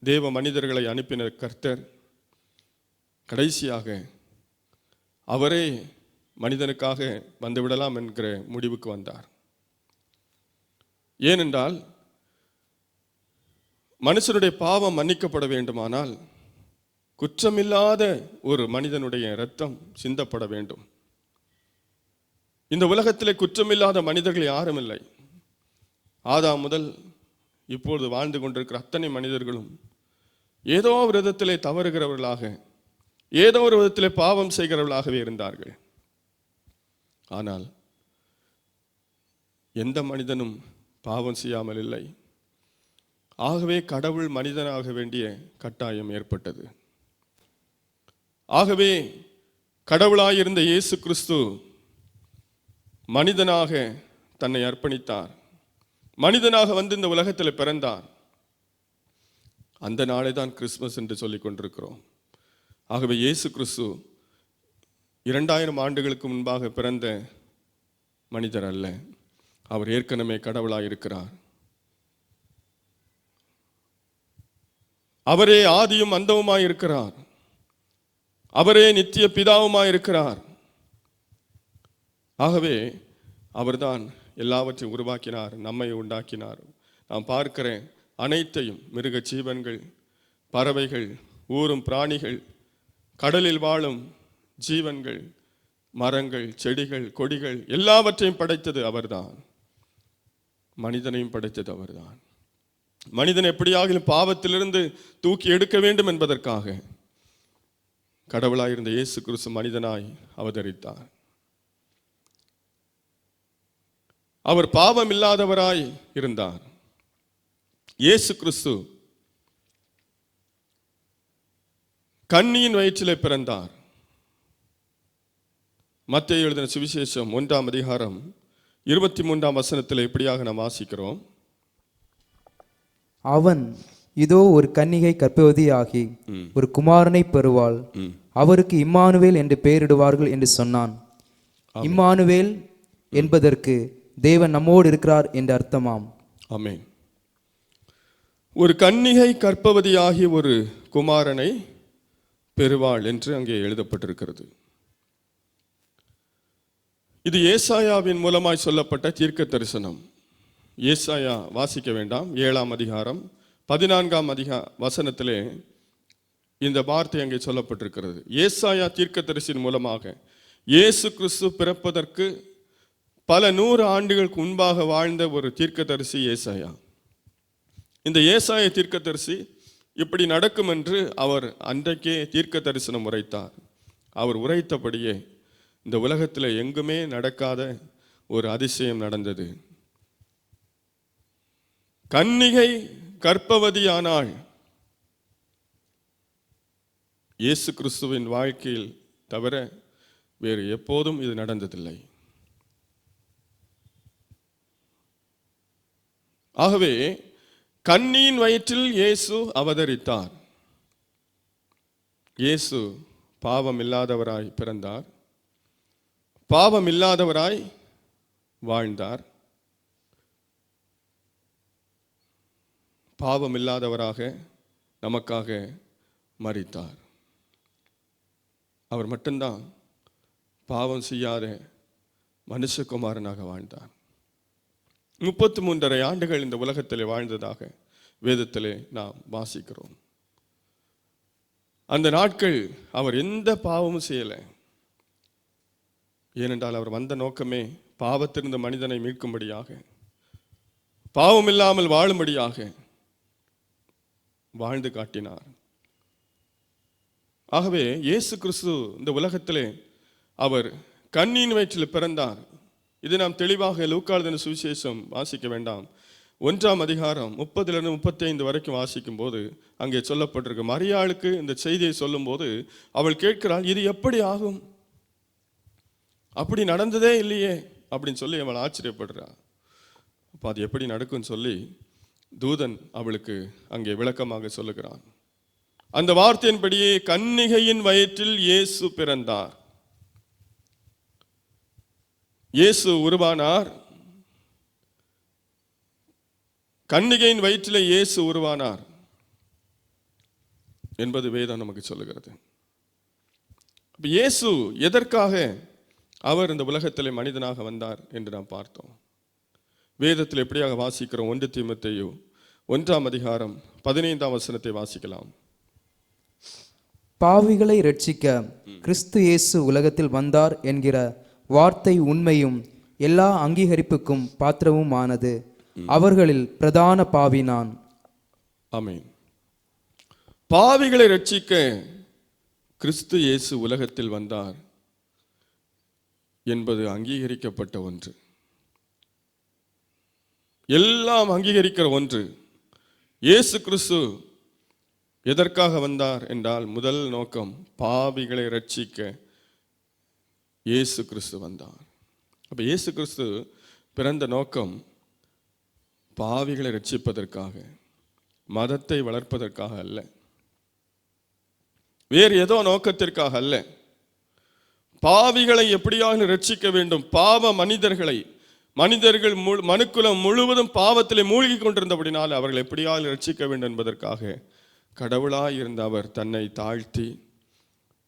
தேவ மனிதர்களை அனுப்பின கர்த்தர் கடைசியாக அவரே மனிதனுக்காக வந்துவிடலாம் என்கிற முடிவுக்கு வந்தார். ஏனென்றால் மனுஷனுடைய பாவம் மன்னிக்கப்பட வேண்டுமானால் குற்றமில்லாத ஒரு மனிதனுடைய இரத்தம் சிந்தப்பட வேண்டும். இந்த உலகத்திலே குற்றமில்லாத மனிதர்கள் யாரும் இல்லை. ஆதாம் முதல் இப்பொழுது வாழ்ந்து கொண்டிருக்கிற அத்தனை மனிதர்களும் ஏதோ ஒரு விதத்திலே தவறுகிறவர்களாக, ஏதோ ஒரு விதத்திலே பாவம் செய்கிறவர்களாகவே இருந்தார்கள். ஆனால் எந்த மனிதனும் பாவம் செய்யாமல் இல்லை. ஆகவே கடவுள் மனிதனாக வேண்டிய கட்டாயம் ஏற்பட்டது. ஆகவே கடவுளாயிருந்த இயேசு கிறிஸ்து மனிதனாக தன்னை அர்ப்பணித்தார். மனிதனாக வந்து இந்த உலகத்தில் பிறந்தார். அந்த நாளை தான் கிறிஸ்துமஸ் என்று சொல்லிக் கொண்டிருக்கிறோம். ஆகவே இயேசு கிறிஸ்து 2000 ஆண்டுகளுக்கு முன்பாக பிறந்த மனிதர் அல்ல. அவர் ஏற்கனவே கடவுளாய் இருக்கிறார். அவரே ஆதியும் அந்தவுமாய் இருக்கிறார். அவரே நித்திய பிதாவுமாய் இருக்கிறார். ஆகவே அவர்தான் எல்லாவற்றையும் உருவாக்கினார், நம்மை உண்டாக்கினார். நாம் பார்க்கிற அனைத்தையும், மிருக ஜீவன்கள், பறவைகள், ஊரும் பிராணிகள், கடலில் வாழும் ஜீவன்கள், மரங்கள், செடிகள், கொடிகள் எல்லாவற்றையும் படைத்தது அவர்தான். மனிதனையும் படைத்தது அவர்தான். மனிதன் எப்படியாகிலும் பாவத்திலிருந்து தூக்கி எடுக்க வேண்டும் என்பதற்காக கடவுளாயிருந்த இயேசு கிறிஸ்து மனிதனாய் அவதரித்தார். அவர் பாவம் இல்லாதவராய் இருந்தார். இயேசு கிறிஸ்து கன்னியின் வயிற்றிலே பிறந்தார். மத்தேயு எழுதின சுவிசேஷம் 1ஆம் அதிகாரம் 23ஆம் வசனத்தில் இப்படியாக நாம் வாசிக்கிறோம். அவன் இதோ ஒரு கன்னிகை கர்ப்பவதியாகி ஒரு குமாரனை பெறுவாள், அவருக்கு இம்மானுவேல் என்று பெயரிடுவார்கள் என்று சொன்னான். இம்மானுவேல் என்பதற்கு தேவன் நம்மோடு இருக்கிறார் என்று அர்த்தமாம். ஆமென். ஒரு கன்னிகை கர்ப்பவதியாகி ஒரு குமாரனை பெறுவாள் என்று அங்கே எழுதப்பட்டிருக்கிறது. இது ஏசாயாவின் மூலமாய் சொல்லப்பட்ட தீர்க்க தரிசனம். ஏசாயா வாசிக்க வேண்டாம். 7ஆம் அதிகாரம் 14ஆம் வசனத்திலே இந்த வார்த்தை அங்கே சொல்லப்பட்டிருக்கிறது. ஏசாயா தீர்க்கதரிசியின் மூலமாக இயேசு கிறிஸ்து பிறப்பதற்கு பல 100 ஆண்டுகளுக்கு முன்பாக வாழ்ந்த ஒரு தீர்க்கதரிசி ஏசாயா. இந்த ஏசாய தீர்க்கதரிசி இப்படி நடக்கும் என்று அவர் அன்றைக்கே தீர்க்க தரிசனம் உரைத்தார். அவர் உரைத்தபடியே இந்த உலகத்தில் எங்குமே நடக்காத ஒரு அதிசயம் நடந்தது. கன்னிகை கர்ப்பவதியானாள். இயேசு கிறிஸ்துவின் வாழ்க்கையில் தவிர வேறு எப்போதும் இது நடந்ததில்லை. ஆகவே கன்னியின் வயிற்றில் இயேசு அவதரித்தார். இயேசு பாவம் இல்லாதவராய் பிறந்தார், பாவம் இல்லாதவராய் வாழ்ந்தார், பாவம் இல்லாதவராக நமக்காக மரித்தார். அவர் மட்டும்தான் பாவம் செய்யாத மனுஷகுமாரனாக வாழ்ந்தார். 33.5 ஆண்டுகள் இந்த உலகத்திலே வாழ்ந்ததாக வேதத்திலே நாம் வாசிக்கிறோம். அந்த நாட்கள் அவர் எந்த பாவமும் செய்யலை. ஏனென்றால் அவர் வந்த நோக்கமே பாவத்திலிருந்த மனிதனை மீட்கும்படியாக, பாவம் இல்லாமல் வாழும்படியாக வாழ்ந்து காட்டினார். ஆகவே இயேசு கிறிஸ்து இந்த உலகத்திலே அவர் கன்னியின் வயிற்றில் பிறந்தார். இது நாம் தெளிவாக லூக்கா எழுதின சுவிசேஷம் வாசிக்க வேண்டாம், 1ஆம் அதிகாரம் 30 35 வரைக்கும் வாசிக்கும் போது அங்கே சொல்லப்பட்டிருக்கு. மரியாளுக்கு இந்த செய்தியை சொல்லும் போது அவள் கேட்கிறாள், இது எப்படி ஆகும், அப்படி நடந்ததே இல்லையே அப்படின்னு சொல்லி அவள் ஆச்சரியப்படுறாள். அப்போ அது எப்படி நடக்கும்னு சொல்லி தூதன் அவளுக்கு அங்கே விளக்கமாக சொல்லுகிறான். அந்த வார்த்தையின்படியே கன்னிகையின் வயிற்றில் இயேசு பிறந்தார். இயேசு உருவானார். கன்னிகையின் வயிற்றிலே இயேசு உருவானார் என்பது வேதம் நமக்கு சொல்லுகிறது. இயேசு எதற்காக அவர் இந்த உலகத்திலே மனிதனாக வந்தார் என்று நாம் பார்த்தோம். வேதத்தில் எப்படியாக வாசிக்கிறோம்? 1 தீமோத்தேயு 1ஆம் அதிகாரம் 15ஆம் வசனத்தை வாசிக்கலாம். பாவிகளை இரட்சிக்க கிறிஸ்து இயேசு உலகத்தில் வந்தார் என்கிற வார்த்தை உண்மையும் எல்லா அங்கீகரிப்புக்கும் பாத்திரமும் ஆனது. அவர்களில் பிரதான பாவி நான். ஆமென். பாவிகளை ரட்சிக்க கிறிஸ்து இயேசு உலகத்தில் வந்தார் என்பது அங்கீகரிக்கப்பட்ட ஒன்று, எல்லாம் அங்கீகரிக்கிற ஒன்று. இயேசு கிறிஸ்து எதற்காக வந்தார் என்றால் முதல் நோக்கம் பாவிகளை ரட்சிக்க இயேசு கிறிஸ்து வந்தார். அப்ப இயேசு கிறிஸ்து பிறந்த நோக்கம் பாவிகளை ரட்சிப்பதற்காக, மதத்தை வளர்ப்பதற்காக அல்ல, வேறு ஏதோ நோக்கத்திற்காக அல்ல. பாவிகளை எப்படியாக ரட்சிக்க வேண்டும், பாவ மனிதர்கள் மனுக்குலம் முழுவதும் பாவத்திலே மூழ்கி கொண்டிருந்தபடினால் அவர்கள் எப்படியாக ரட்சிக்க வேண்டும் என்பதற்காக கடவுளாய் இருந்த அவர் தன்னை தாழ்த்தி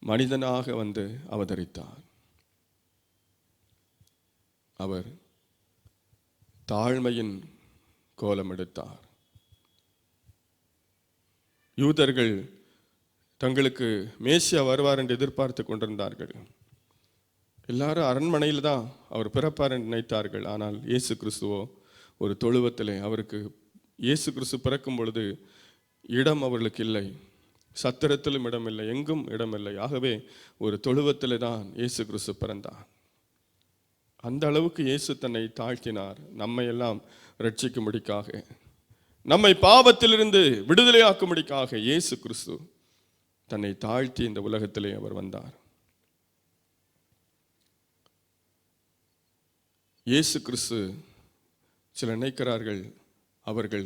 மனிதனாக வந்து அவதரித்தார். அவர் தாழ்மையின் கோலம் எடுத்தார். யூதர்கள் தங்களுக்கு மேசியா வருவார் என்று எதிர்பார்த்து கொண்டிருந்தார்கள். எல்லாரும் அரண்மனையில் தான் அவர் பிறப்பார் என்று நினைத்தார்கள். ஆனால் இயேசு கிறிஸ்துவோ ஒரு தொழுவத்திலே, அவருக்கு இயேசு கிறிஸ்து பிறக்கும் பொழுது இடம் அவர்களுக்கு இல்லை, சத்திரத்திலும் இடம் இல்லை, எங்கும் இடம் இல்லை. ஆகவே ஒரு தொழுவத்திலே தான் இயேசு கிறிஸ்து பிறந்தார். அந்த அளவுக்கு இயேசு தன்னை தாழ்த்தினார், நம்மை எல்லாம் ரட்சிக்கும்படிக்காக, நம்மை பாவத்திலிருந்து விடுதலையாக்கும்படிக்காக இயேசு கிறிஸ்து தன்னை தாழ்த்தி இந்த உலகத்திலே அவர் வந்தார். இயேசு கிறிஸ்து சிலர் நினைக்கிறார்கள் அவர்கள்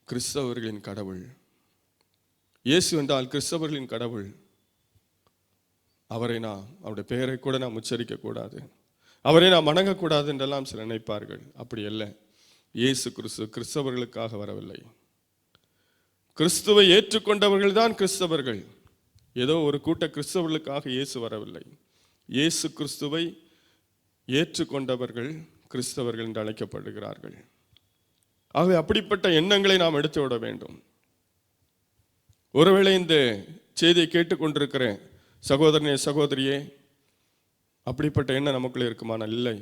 கிறிஸ்தவர்களின் கடவுள். இயேசு என்றால் கிறிஸ்தவர்களின் கடவுள். அவரை அவருடைய பெயரை கூட நாம் உச்சரிக்க கூடாது, அவரை நாம் வணங்கக்கூடாது என்றெல்லாம் சிலர் நினைப்பார்கள். அப்படி அல்ல. இயேசு கிறிஸ்து கிறிஸ்தவர்களுக்காக வரவில்லை. கிறிஸ்துவை ஏற்றுக்கொண்டவர்கள் தான் கிறிஸ்தவர்கள். ஏதோ ஒரு கூட்ட கிறிஸ்தவர்களுக்காக இயேசு வரவில்லை. இயேசு கிறிஸ்துவை ஏற்றுக்கொண்டவர்கள் கிறிஸ்தவர்கள் என்று அழைக்கப்படுகிறார்கள். ஆகவே அப்படிப்பட்ட எண்ணங்களை நாம் எடுத்து விட வேண்டும். ஒருவேளை இந்த செய்தியை கேட்டுக்கொண்டிருக்கிற சகோதரனே சகோதரியே, அப்படிப்பட்ட எண்ணம் நமக்குள்ளே இருக்குமானால் இல்லை.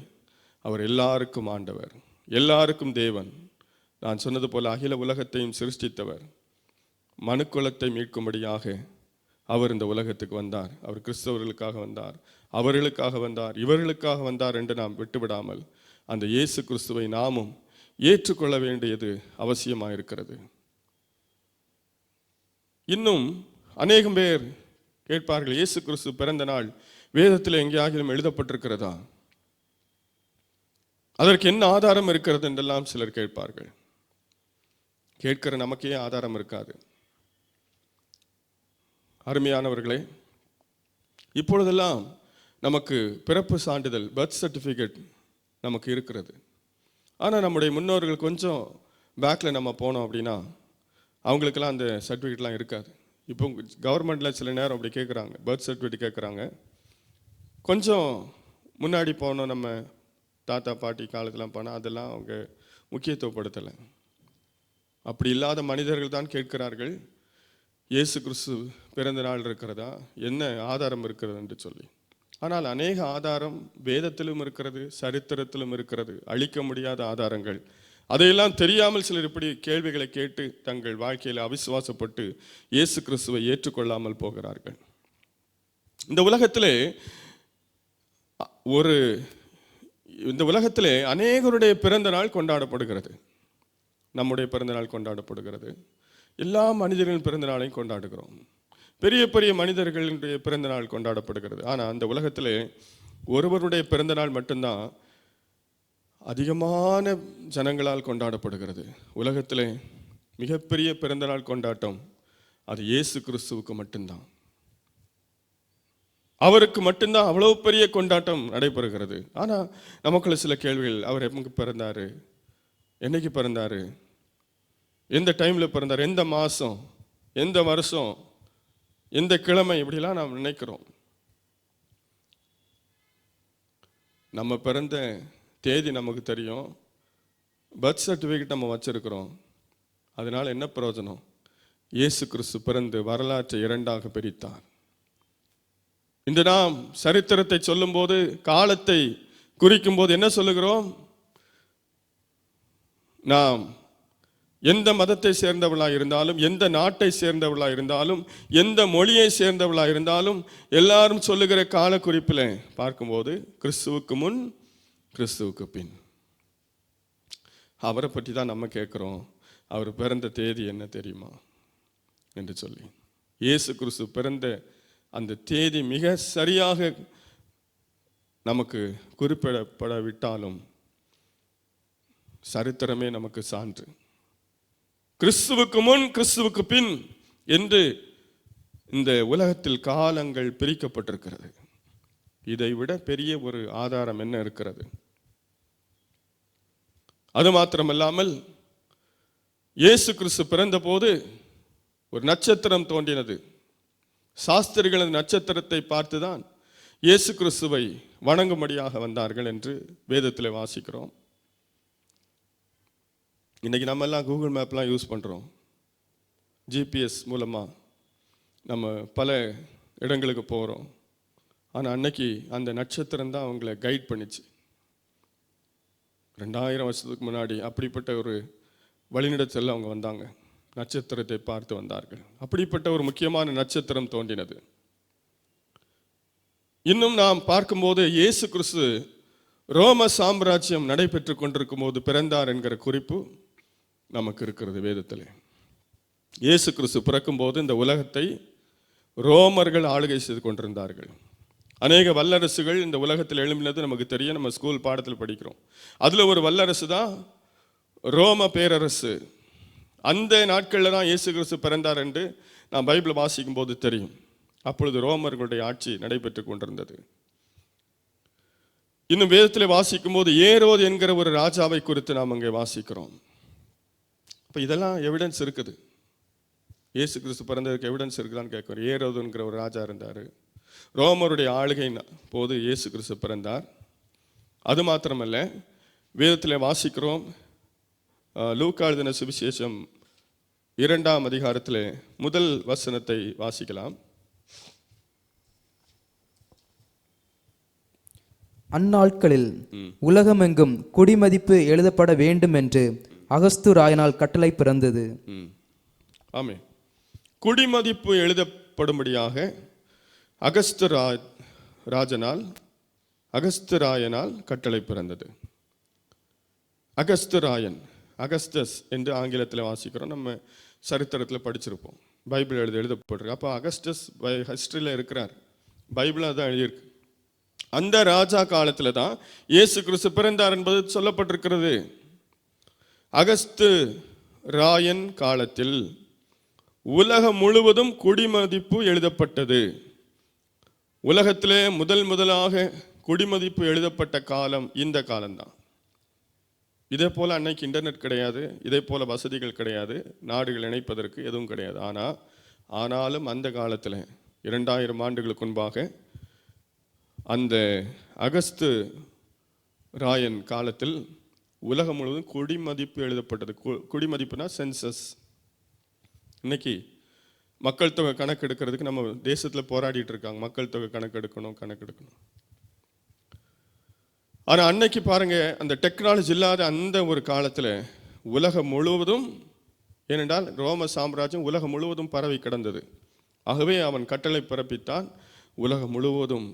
அவர் எல்லாருக்கும் ஆண்டவர், எல்லாருக்கும் தேவன். நான் சொன்னது போல அகில உலகத்தையும் சிருஷ்டித்தவர். மனுக்குலத்தை மீட்கும்படியாக அவர் இந்த உலகத்துக்கு வந்தார். அவர் கிறிஸ்தவர்களுக்காக வந்தார், அவர்களுக்காக வந்தார், இவர்களுக்காக வந்தார் என்று நாம் விட்டுவிடாமல் அந்த இயேசு கிறிஸ்துவை நாமும் ஏற்றுக்கொள்ள வேண்டியது அவசியமாக இருக்கிறது. இன்னும் அநேகம் பேர் கேட்பார்கள், இயேசு கிறிஸ்து பிறந்த நாள் வேதத்தில் எங்கேயாகிலும் எழுதப்பட்டிருக்கிறதா? அதற்கு என்ன ஆதாரம் இருக்கிறது என்றெல்லாம் சிலர் கேட்பார்கள். கேட்கிற நமக்கே ஆதாரம் இருக்காது. அருமையானவர்களே, இப்பொழுதெல்லாம் நமக்கு பிறப்பு சான்றிதழ், பர்த் சர்டிஃபிகேட் நமக்கு இருக்கிறது. ஆனால் நம்முடைய முன்னோர்கள் கொஞ்சம் பேக்கில் நம்ம போனோம் அப்படின்னா அவங்களுக்கெல்லாம் அந்த சர்டிஃபிகேட்லாம் இருக்காது. இப்போ கவர்மெண்ட்டில் சில நேரம் அப்படி கேட்குறாங்க, பர்த் சர்டிஃபிகேட் கேட்குறாங்க. கொஞ்சம் முன்னாடி போனோம், நம்ம தாத்தா பாட்டி காலத்துலாம் போனால் அதெல்லாம் அவங்க முக்கியத்துவப்படுத்தலை. அப்படி இல்லாத மனிதர்கள் தான் கேட்கிறார்கள், இயேசு கிறிஸ்து பிறந்த நாள் இருக்கிறதா, என்ன ஆதாரம் இருக்கிறது என்று சொல்லி. ஆனால் அநேக ஆதாரம் வேதத்திலும் இருக்கிறது, சரித்திரத்திலும் இருக்கிறது, அழிக்க முடியாத ஆதாரங்கள். அதையெல்லாம் தெரியாமல் சிலர் இப்படி கேள்விகளை கேட்டு தங்கள் வாழ்க்கையில் அவிசுவாசப்பட்டு இயேசு கிறிஸ்துவை ஏற்றுக்கொள்ளாமல் போகிறார்கள். இந்த உலகத்திலே அநேகருடைய பிறந்த நாள் கொண்டாடப்படுகிறது. நம்முடைய பிறந்த நாள் கொண்டாடப்படுகிறது. எல்லா மனிதர்களின் பிறந்த நாளையும் கொண்டாடுகிறோம். பெரிய பெரிய மனிதர்களுடைய பிறந்த நாள் கொண்டாடப்படுகிறது. ஆனால் அந்த உலகத்திலே ஒருவருடைய பிறந்த நாள் மட்டும்தான் அதிகமான ஜனங்களால் கொண்டாடப்படுகிறது. உலகத்திலே மிகப்பெரிய பிறந்த நாள் கொண்டாட்டம் அது இயேசு கிறிஸ்துவுக்கு மட்டும்தான். அவருக்கு மட்டும்தான் அவ்வளவு பெரிய கொண்டாட்டம் நடைபெறுகிறது. ஆனால் நமக்குள்ள சில கேள்விகள், அவர் எப்போ பிறந்தாரு, என்னைக்கு பிறந்தாரு, எந்த டைமில் பிறந்தார், எந்த மாதம், எந்த வருஷம், எந்த கிழமை, இப்படிலாம் நாம் நினைக்கிறோம். நம்ம பிறந்த தேதி நமக்கு தெரியும், பர்த் சர்டிஃபிகேட் நம்ம வச்சிருக்கிறோம். அதனால் என்ன பிரயோஜனம்? இயேசு கிறிஸ்து பிறந்து வரலாற்றை இரண்டாக பிரித்தார். இன்று நாம் சரித்திரத்தை சொல்லும்போது, காலத்தை குறிக்கும் போது என்ன சொல்லுகிறோம்? நாம் எந்த மதத்தை சேர்ந்தவர்களாக இருந்தாலும், எந்த நாட்டை சேர்ந்தவர்களாக இருந்தாலும், எந்த மொழியை சேர்ந்தவர்களாக இருந்தாலும், எல்லாரும் சொல்லுகிற கால குறிப்பில் பார்க்கும்போது கிறிஸ்துவுக்கு முன், கிறிஸ்துவுக்கு பின். அவரை பற்றி தான் நம்ம கேட்குறோம், அவர் பிறந்த தேதி என்ன தெரியுமா என்று சொல்லி. இயேசு கிறிஸ்து பிறந்த அந்த தேதி மிக சரியாக நமக்கு குறிப்பிடப்படவிட்டாலும் சரித்திரமே நமக்கு சான்று. கிறிஸ்துவுக்கு முன், கிறிஸ்துவுக்கு பின் என்று இந்த உலகத்தில் காலங்கள் பிரிக்கப்பட்டிருக்கிறது. இதை விட பெரிய ஒரு ஆதாரம் என்ன இருக்கிறது? அது மாத்திரமல்லாமல் இயேசு கிறிஸ்து பிறந்த போது ஒரு நட்சத்திரம் தோன்றினது. சாஸ்திரிகள் நட்சத்திரத்தை பார்த்துதான் இயேசு கிறிஸ்துவை வணங்கும்படியாக வந்தார்கள் என்று வேதத்தில் வாசிக்கிறோம். இன்றைக்கி நம்ம எல்லாம் கூகுள் மேப்லாம் யூஸ் பண்ணுறோம். ஜிபிஎஸ் மூலமாக நம்ம பல இடங்களுக்கு போகிறோம். ஆனால் அன்னைக்கு அந்த நட்சத்திரம் தான் அவங்கள கைட் பண்ணிச்சு. 2000 வருஷத்துக்கு முன்னாடி அப்படிப்பட்ட ஒரு வழிநடத்தல் அவங்க வந்தாங்க. நட்சத்திரத்தை பார்த்து வந்தார்கள். அப்படிப்பட்ட ஒரு முக்கியமான நட்சத்திரம் தோன்றினது. இன்னும் நாம் பார்க்கும்போது இயேசு கிறிஸ்து ரோம சாம்ராஜ்யம் நடைபெற்று கொண்டிருக்கும் போது பிறந்தார் என்கிற குறிப்பு நமக்கு இருக்கிறது வேதத்திலே. இயேசு கிறிஸ்து பிறக்கும்போது இந்த உலகத்தை ரோமர்கள் ஆளுகை செய்து கொண்டிருந்தார்கள். அநேக வல்லரசுகள் இந்த உலகத்தில் எழும்பினது நமக்கு தெரியும், நம்ம ஸ்கூல் பாடத்தில் படிக்கிறோம். அதில் ஒரு வல்லரசு தான் ரோம பேரரசு. அந்த நாட்களில் தான் இயேசு கிறிஸ்து பிறந்தார் என்று நான் பைபிள் வாசிக்கும் போது தெரியும். அப்பொழுது ரோமர்களுடைய ஆட்சி நடைபெற்று கொண்டிருந்தது. இன்னும் வேதத்தில் வாசிக்கும் போது ஏரோது என்கிற ஒரு ராஜாவை குறித்து நாம் அங்கே வாசிக்கிறோம். இப்போ இதெல்லாம் எவிடன்ஸ் இருக்குது. இயேசு கிறிஸ்து பிறந்ததுக்கு எவிடன்ஸ் இருக்குதான்னு கேட்குறோம். ஏரோதுங்கிற ஒரு ராஜா இருந்தார். ரோமருடைய ஆளுகை போது இயேசு கிறிஸ்து பிறந்தார். அது மாத்திரமல்ல, வேதத்தில் வாசிக்கிறோம், லூக்கா எழுதின சுவிசேஷம் 2ஆம் அதிகாரத்திலே முதல் வசனத்தை வாசிக்கலாம். அந்நாட்களில் உலகமெங்கும் குடிமதிப்பு எழுதப்பட வேண்டும் என்று அகஸ்து ராயனால் கட்டளை பிறந்தது. ஆமே, குடிமதிப்பு எழுதப்படும்படியாக அகஸ்து ராயனால் கட்டளை பிறந்தது. அகஸ்து ராயன், அகஸ்டஸ் என்று ஆங்கிலத்தில் வாசிக்கிறோம், நம்ம சரித்திரத்தில் படிச்சிருப்போம், பைபிள் எழுதப்பட்டிருக்கு. அப்போ அகஸ்டஸ் ஹிஸ்டரியில் இருக்கிறார், பைபிள் அதான் எழுதியிருக்கு. அந்த ராஜா காலத்தில் தான் இயேசு கிறிஸ்து பிறந்தார் என்பது சொல்லப்பட்டிருக்கிறது. அகஸ்து ராயன் காலத்தில் உலகம் முழுவதும் குடிமதிப்பு எழுதப்பட்டது. உலகத்திலே முதலாக குடிமதிப்பு எழுதப்பட்ட காலம் இந்த காலம்தான். இதே போல் அன்னைக்கு இன்டர்நெட் கிடையாது, இதே போல் வசதிகள் கிடையாது, நாடுகள் இணைப்பதற்கு எதுவும் கிடையாது. ஆனாலும் அந்த காலத்தில் 2000 ஆண்டுகளுக்கு முன்பாக அந்த அகஸ்து ராயன் காலத்தில் உலகம் முழுவதும் குடிமதிப்பு எழுதப்பட்டது. குடிமதிப்புனா சென்சஸ். இன்னைக்கு மக்கள் தொகை கணக்கு எடுக்கிறதுக்கு நம்ம தேசத்தில் போராடிட்டு இருக்காங்க, மக்கள் தொகை கணக்கெடுக்கணும். ஆனால் அன்னைக்கு பாருங்க, அந்த டெக்னாலஜி இல்லாத அந்த ஒரு காலத்தில் உலகம் முழுவதும், ஏனென்றால் ரோம சாம்ராஜ்யம் உலகம் முழுவதும் பரவி கிடந்தது. ஆகவே அவன் கட்டளை பிறப்பித்தான், உலகம் முழுவதும்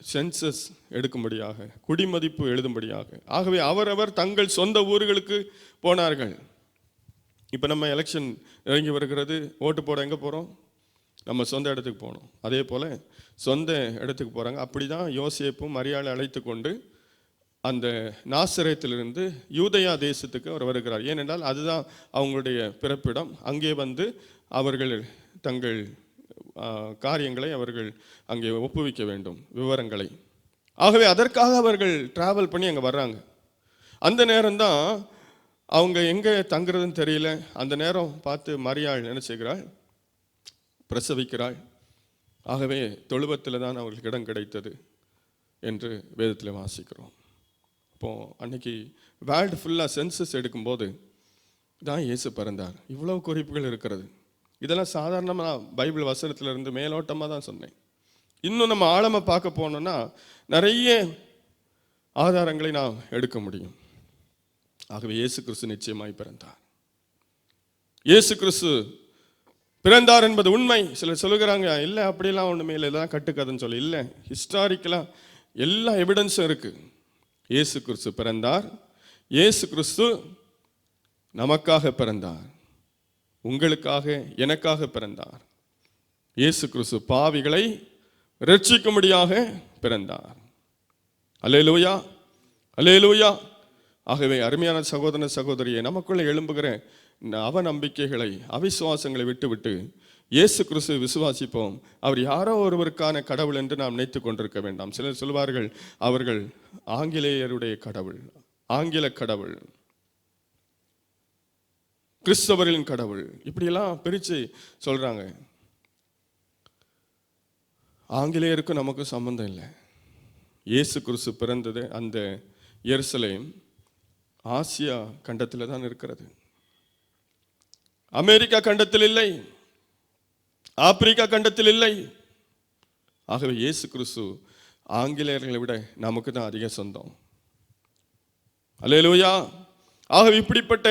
சென்சஸ் எடுக்கும்படியாக, குடிமதிப்பு எழுதும்படியாக. ஆகவே அவரவர் தங்கள் சொந்த ஊர்களுக்கு போனார்கள். இப்போ நம்ம எலெக்ஷன் இறங்கி வருகிறது, ஓட்டு போட எங்கே போகிறோம்? நம்ம சொந்த இடத்துக்கு போகணும். அதே போல் சொந்த இடத்துக்கு போகிறாங்க. அப்படி தான் யோசேப்பும் மரியாதை அழைத்து கொண்டு அந்த நாசரேத்திலிருந்து யூதயா தேசத்துக்கு அவர் வருகிறார். ஏனென்றால் அதுதான் அவங்களுடைய பிறப்பிடம். அங்கே வந்து அவர்கள் தங்கள் காரியங்களை அவர்கள் அங்கே ஒப்புவிக்க வேண்டும், விவரங்களை. ஆகவே அதற்காக அவர்கள் டிராவல் பண்ணி அங்கே வர்றாங்க. அந்த நேரம்தான் அவங்க எங்கே தங்குறதுன்னு தெரியல. அந்த நேரம் பார்த்து மரியாள் என்ன செய்கிறாள்? பிரசவிக்கிறாள். ஆகவே தொழுவத்தில் தான் அவர்களுக்கு இடம் கிடைத்தது என்று வேதத்தில் வாசிக்கிறோம். இப்போது அன்னைக்கு வேர்ல்டு ஃபுல்லாக சென்சஸ் எடுக்கும்போது தான் இயேசு பிறந்தார். இவ்வளோ குறிப்புகள் இருக்கிறது. இதெல்லாம் சாதாரணமாக பைபிள் வசனத்திலிருந்து மேலோட்டமாக தான் சொன்னேன். இன்னும் நம்ம ஆழமாக பார்க்க போனோம்னா நிறைய ஆதாரங்களை நாம் எடுக்க முடியும். ஆகவே இயேசு கிறிஸ்து நிச்சயமாய் பிறந்தார். இயேசு கிறிஸ்து பிறந்தார் என்பது உண்மை. சிலர் சொல்லுகிறாங்க, இல்லை அப்படிலாம் ஒன்றுமே இல்லை, இதெல்லாம் கட்டுக்கதைன்னு சொல்லி. இல்லை, ஹிஸ்டாரிக்கலாக எல்லா எவிடன்ஸும் இருக்குது. இயேசு கிறிஸ்து பிறந்தார். இயேசு கிறிஸ்து நமக்காக பிறந்தார், உங்களுக்காக எனக்காக பிறந்தார். இயேசு கிறிஸ்து பாவிகளை இரட்சிக்கும்படியாக பிறந்தார். அல்லேலூயா, அல்லேலூயா. ஆகவே அருமையான சகோதர சகோதரியை, நமக்குள்ளே எழும்புகிற அவநம்பிக்கைகளை, அவிசுவாசங்களை விட்டுவிட்டு இயேசு கிறிஸ்து விசுவாசிப்போம். அவர் யாரோ ஒருவருக்கான கடவுள் என்று நாம் நினைத்து கொண்டிருக்க வேண்டாம். சிலர் சொல்வார்கள், அவர்கள் ஆங்கிலேயருடைய கடவுள், ஆங்கில கடவுள், கிறிஸ்தவர்களின் கடவுள், இப்படியெல்லாம் பிரித்து சொல்றாங்க. ஆங்கிலேயருக்கும் நமக்கும் சம்பந்தம் இல்லை. இயேசு கிறிஸ்து பிறந்தது அந்த எருசலேம் ஆசியா கண்டத்தில் தான் இருக்கிறது. அமெரிக்கா கண்டத்தில் இல்லை, ஆப்பிரிக்கா கண்டத்தில் இல்லை. ஆகவே இயேசு கிறிஸ்து ஆங்கிலேயர்களை விட நமக்கு தான் அதிக சொந்தம். அல்லேலூயா. ஆகவே இப்படிப்பட்ட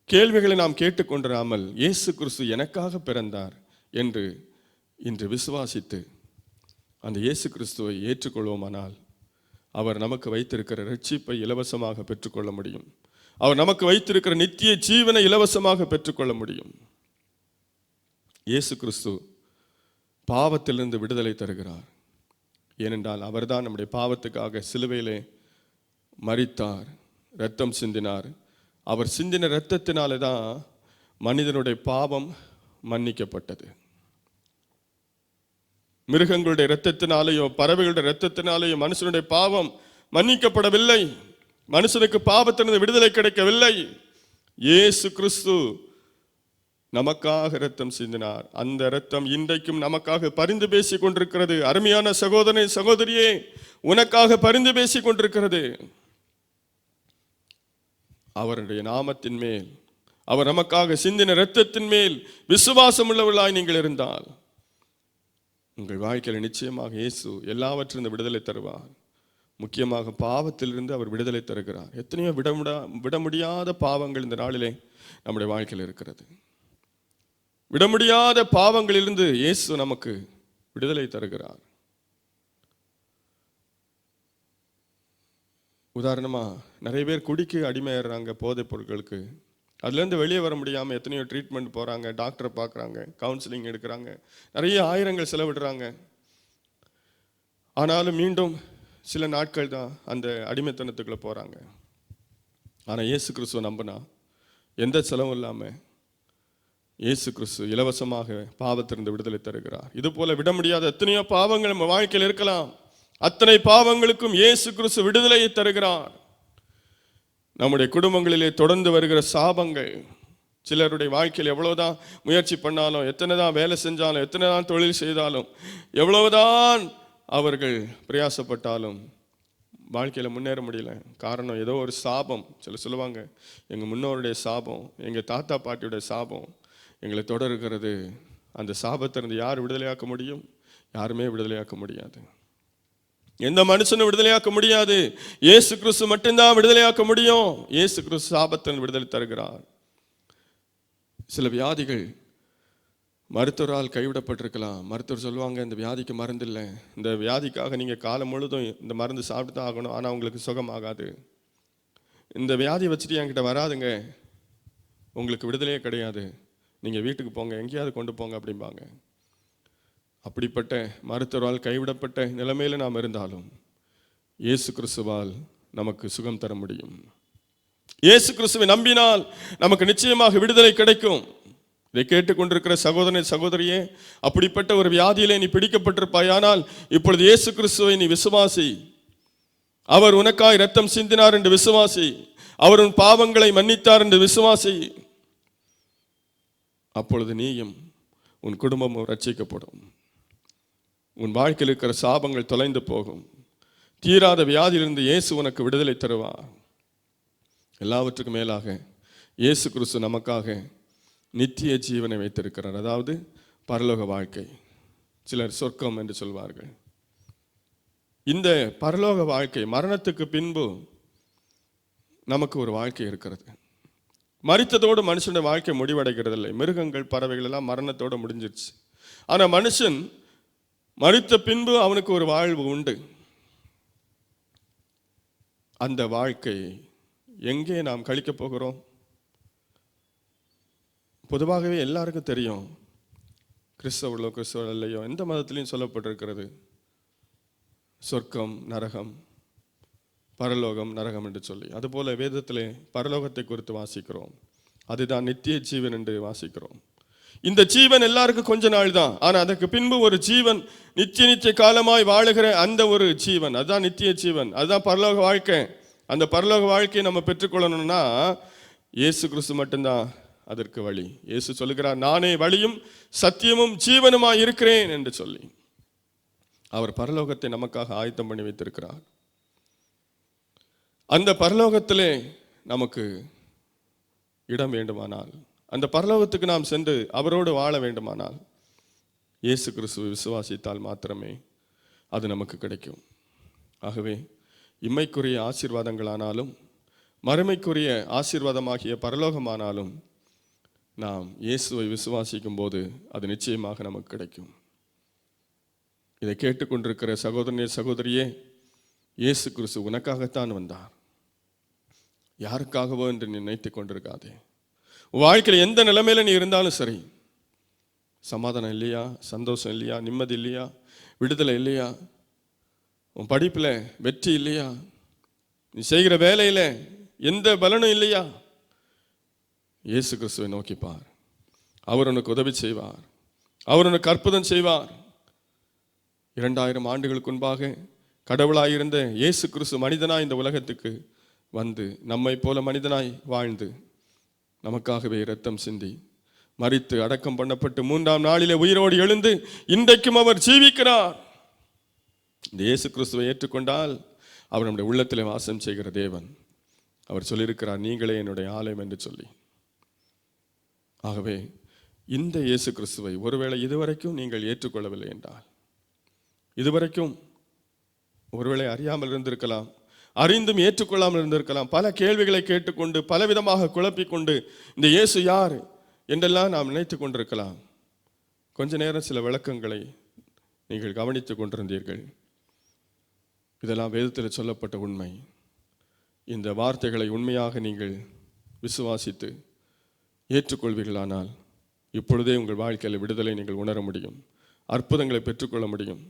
கேள்விகளை நாம் கேட்டுக்கொண்டிராமல் இயேசு கிறிஸ்து எனக்காக பிறந்தார் என்று இன்று விசுவாசித்து அந்த இயேசு கிறிஸ்துவை ஏற்றுக்கொள்வோமானால் அவர் நமக்கு வைத்திருக்கிற ரட்சிப்பை இலவசமாக பெற்றுக்கொள்ள முடியும். அவர் நமக்கு வைத்திருக்கிற நித்திய ஜீவனை இலவசமாக பெற்றுக்கொள்ள முடியும். இயேசு கிறிஸ்து பாவத்திலிருந்து விடுதலை தருகிறார். ஏனென்றால் அவர்தான் நம்முடைய பாவத்துக்காக சிலுவையிலே மரித்தார், இரத்தம் சிந்தினார். அவர் சிந்தின இரத்தத்தினாலே தான் மனிதனுடைய பாவம் மன்னிக்கப்பட்டது. மிருகங்களுடைய இரத்தத்தினாலேயோ பறவைகளுடைய இரத்தத்தினாலேயோ மனுஷனுடைய பாவம் மன்னிக்கப்படவில்லை. மனுஷனுக்கு பாவத்திலிருந்து விடுதலை கிடைக்கவில்லை. இயேசு கிறிஸ்து நமக்காக இரத்தம் சிந்தினார். அந்த இரத்தம் இன்றைக்கும் நமக்காக பரிந்து பேசிக் கொண்டிருக்கிறது. அருமையான சகோதரனே, சகோதரியே, உனக்காக பரிந்து பேசிக் கொண்டிருக்கிறது. அவருடைய நாமத்தின் மேல், அவர் நமக்காக சிந்தின இரத்தத்தின் மேல் விசுவாசம் உள்ளவர்களாய் நீங்கள் இருந்தால் உங்கள் வாழ்க்கையில் நிச்சயமாக இயேசு எல்லாவற்றிலிருந்து விடுதலை தருவார். முக்கியமாக பாவத்திலிருந்து அவர் விடுதலை தருகிறார். எத்தனையோ விட முடியாத பாவங்கள் இந்த நாளிலே நம்முடைய வாழ்க்கையில் இருக்கிறது. விட முடியாத பாவங்களிலிருந்து இயேசு நமக்கு விடுதலை தருகிறார். உதாரணமா நிறைய பேர் குடிக்கு அடிமையாடுறாங்க, போதைப் பொருட்களுக்கு. அதுலேருந்து வெளியே வர முடியாமல் எத்தனையோ ட்ரீட்மெண்ட் போகிறாங்க, டாக்டரை பார்க்குறாங்க, கவுன்சிலிங் எடுக்கிறாங்க, நிறைய ஆயிரங்கள் செலவிடுறாங்க. ஆனாலும் மீண்டும் சில நாட்கள் தான் அந்த அடிமைத்தனத்துக்குள்ளே போகிறாங்க. ஆனால் இயேசு கிறிஸ்துவை நம்பினா எந்த செலவும் இல்லாமல் இயேசு கிறிஸ்து இலவசமாக பாவத்திலிருந்து விடுதலை தருகிறார். இது போல விட முடியாத எத்தனையோ பாவங்கள் நம்ம வாழ்க்கையில் இருக்கலாம். அத்தனை பாவங்களுக்கும் இயேசு கிறிஸ்து விடுதலையை தருகிறார். நம்முடைய குடும்பங்களிலே தொடர்ந்து வருகிற சாபங்கள், சிலருடைய வாழ்க்கையில் எவ்வளவுதான் முயற்சி பண்ணாலும், எத்தனை தான் வேலை செஞ்சாலும், எத்தனை தான் தொழில் செய்தாலும், எவ்வளவுதான் அவர்கள் பிரயாசப்பட்டாலும் வாழ்க்கையில் முன்னேற முடியல. காரணம் ஏதோ ஒரு சாபம். சொல்லுவாங்க, எங்கள் முன்னோருடைய சாபம், எங்கள் தாத்தா பாட்டியுடைய சாபம் எங்களை தொடர்கிறது. அந்த சாபத்திலிருந்து யார் விடுதலையாக்க முடியும்? யாருமே விடுதலையாக்க முடியாது. எந்த மனுஷனும் விடுதலையாக்க முடியாது. இயேசு கிறிஸ்து மட்டும்தான் விடுதலையாக்க முடியும். இயேசு கிறிஸ்து சாபத்திலிருந்து விடுதலை தருகிறார். சில வியாதிகள் மருத்துவரால் கைவிடப்பட்டிருக்கலாம். மருத்துவர் சொல்லுவாங்க, இந்த வியாதிக்கு மருந்து இல்லை, இந்த வியாதிக்காக நீங்கள் காலம் முழுதும் இந்த மருந்து சாப்பிட்டு தான் ஆகணும், ஆனால் உங்களுக்கு சுகமாகாது, இந்த வியாதியை வச்சுட்டு என்கிட்ட வராதுங்க, உங்களுக்கு விடுதலையே கிடையாது, நீங்கள் வீட்டுக்கு போங்க, எங்கேயாவது கொண்டு போங்க அப்படிம்பாங்க. அப்படிப்பட்ட மருத்துவரால் கைவிடப்பட்ட நிலைமையில் நாம் இருந்தாலும் இயேசு கிறிஸ்துவால் நமக்கு சுகம் தர முடியும். இயேசு கிறிஸ்துவை நம்பினால் நமக்கு நிச்சயமாக விடுதலை கிடைக்கும். இதை கேட்டுக்கொண்டிருக்கிற சகோதரனே, சகோதரியே, அப்படிப்பட்ட ஒரு வியாதியிலே நீ பிடிக்கப்பட்டிருப்பாயானால் இப்பொழுது இயேசு கிறிஸ்துவை நீ விசுவாசி. அவர் உனக்காய் இரத்தம் சிந்தினார் என்று விசுவாசி. அவர் உன் பாவங்களை மன்னித்தார் என்று விசுவாசி. அப்பொழுது நீயும் உன் குடும்பமும் ரட்சிக்கப்படும். உன் வாழ்க்கையில் இருக்கிற சாபங்கள் தொலைந்து போகும். தீராத வியாதியிலிருந்து இயேசு உனக்கு விடுதலை தருவார். எல்லாவற்றுக்கும் மேலாக இயேசு கிறிஸ்து நமக்காக நித்திய ஜீவனை வைத்திருக்கிறார். அதாவது பரலோக வாழ்க்கை. சிலர் சொர்க்கம் என்று சொல்வார்கள். இந்த பரலோக வாழ்க்கை, மரணத்துக்கு பின்பு நமக்கு ஒரு வாழ்க்கை இருக்கிறது. மரித்ததோடு மனுஷனுடைய வாழ்க்கை முடிவடைகிறது இல்லை. மிருகங்கள், பறவைகள் எல்லாம் மரணத்தோடு முடிஞ்சிருச்சு. ஆனால் மனுஷன் மரித்த பின்பு அவனுக்கு ஒரு வாழ்வு உண்டு. அந்த வாழ்க்கை எங்கே நாம் கழிக்கப் போகிறோம்? பொதுவாகவே எல்லாருக்கும் தெரியும். கிறிஸ்தவர்களோ கிறிஸ்தவர்கள் இல்லையோ, எந்த மதத்திலையும் சொல்லப்பட்டிருக்கிறது சொர்க்கம், நரகம், பரலோகம், நரகம் என்று சொல்லி. அதுபோல வேதத்திலே பரலோகத்தை குறித்து வாசிக்கிறோம். அதுதான் நித்திய ஜீவன் என்று வாசிக்கிறோம். இந்த ஜீவன் எல்லாருக்கும் கொஞ்ச நாள் தான். ஆனால் அதற்கு பின்பு ஒரு ஜீவன் நித்திய காலமாய் வாழுகிற அந்த ஒரு ஜீவன், அதுதான் நித்திய ஜீவன், அதுதான் பரலோக வாழ்க்கை. அந்த பரலோக வாழ்க்கையை நம்ம பெற்றுக்கொள்ளணும்னா இயேசு கிறிஸ்து மட்டும்தான் அதற்கு வழி. இயேசு சொல்லுகிறார், நானே வழியும் சத்தியமும் ஜீவனுமாய் இருக்கிறேன் என்று சொல்லி அவர் பரலோகத்தை நமக்காக ஆயத்தம் பண்ணி வைத்திருக்கிறார். அந்த பரலோகத்திலே நமக்கு இடம் வேண்டுமானால், அந்த பரலோகத்துக்கு நாம் சென்று அவரோடு வாழ வேண்டுமானால் இயேசு கிறிஸ்துவை விசுவாசித்தால் மாத்திரமே அது நமக்கு கிடைக்கும். ஆகவே இம்மைக்குரிய ஆசீர்வாதங்களானாலும் மறுமைக்குரிய ஆசீர்வாதமாகிய பரலோகமானாலும் நாம் இயேசுவை விசுவாசிக்கும் போது அது நிச்சயமாக நமக்கு கிடைக்கும். இதை கேட்டுக்கொண்டிருக்கிற சகோதரனே, சகோதரியே, இயேசு கிறிஸ்து உனக்காகத்தான் வந்தார், யாருக்காகவோ என்று நினைத்து கொண்டிருக்காதே. உன் வாழ்க்கையில் எந்த நிலைமையில நீ இருந்தாலும் சரி, சமாதானம் இல்லையா, சந்தோஷம் இல்லையா, நிம்மதி இல்லையா, விடுதலை இல்லையா, உன் படிப்பில் வெற்றி இல்லையா, நீ செய்கிற வேலையில் எந்த பலனும் இல்லையா, இயேசு கிறிஸ்துவை நோக்கிப்பார். அவர் உனக்கு உதவி செய்வார். அவர் உனக்கு அற்புதம் செய்வார். 2000 ஆண்டுகளுக்கு முன்பாக கடவுளாயிருந்த இயேசு கிறிஸ்து மனிதனாய் இந்த உலகத்துக்கு வந்து நம்மை போல மனிதனாய் வாழ்ந்து நமக்காகவே இரத்தம் சிந்தி மரித்து அடக்கம் பண்ணப்பட்டு 3ஆம் நாளிலே உயிரோடு எழுந்து இன்றைக்கும் அவர் ஜீவிக்கிறார். இந்த இயேசு கிறிஸ்துவை ஏற்றுக்கொண்டால் அவர் நம்முடைய உள்ளத்திலே வாசம் செய்கிற தேவன். அவர் சொல்லியிருக்கிறார், நீங்களே என்னுடைய ஆலயம் என்று சொல்லி. ஆகவே இந்த இயேசு கிறிஸ்துவை ஒருவேளை இதுவரைக்கும் நீங்கள் ஏற்றுக்கொள்ளவில்லை என்றால், இதுவரைக்கும் ஒருவேளை அறியாமல் இருந்திருக்கலாம், அறிந்தும் ஏற்றுக்கொள்ளாமல் இருந்திருக்கலாம், பல கேள்விகளை கேட்டுக்கொண்டு பலவிதமாக குழப்பிக்கொண்டு இந்த இயேசு யார் என்றெல்லாம் நாம் நினைத்து கொண்டிருக்கலாம். கொஞ்ச நேரம் சில விளக்கங்களை நீங்கள் கவனித்து கொண்டிருந்தீர்கள். இதெல்லாம் வேதத்தில் சொல்லப்பட்ட உண்மை. இந்த வார்த்தைகளை உண்மையாக நீங்கள் விசுவாசித்து ஏற்றுக்கொள்வீர்களானால் இப்பொழுதே உங்கள் வாழ்க்கையில் விடுதலை நீங்கள் உணர முடியும், அற்புதங்களை பெற்றுக்கொள்ள முடியும்,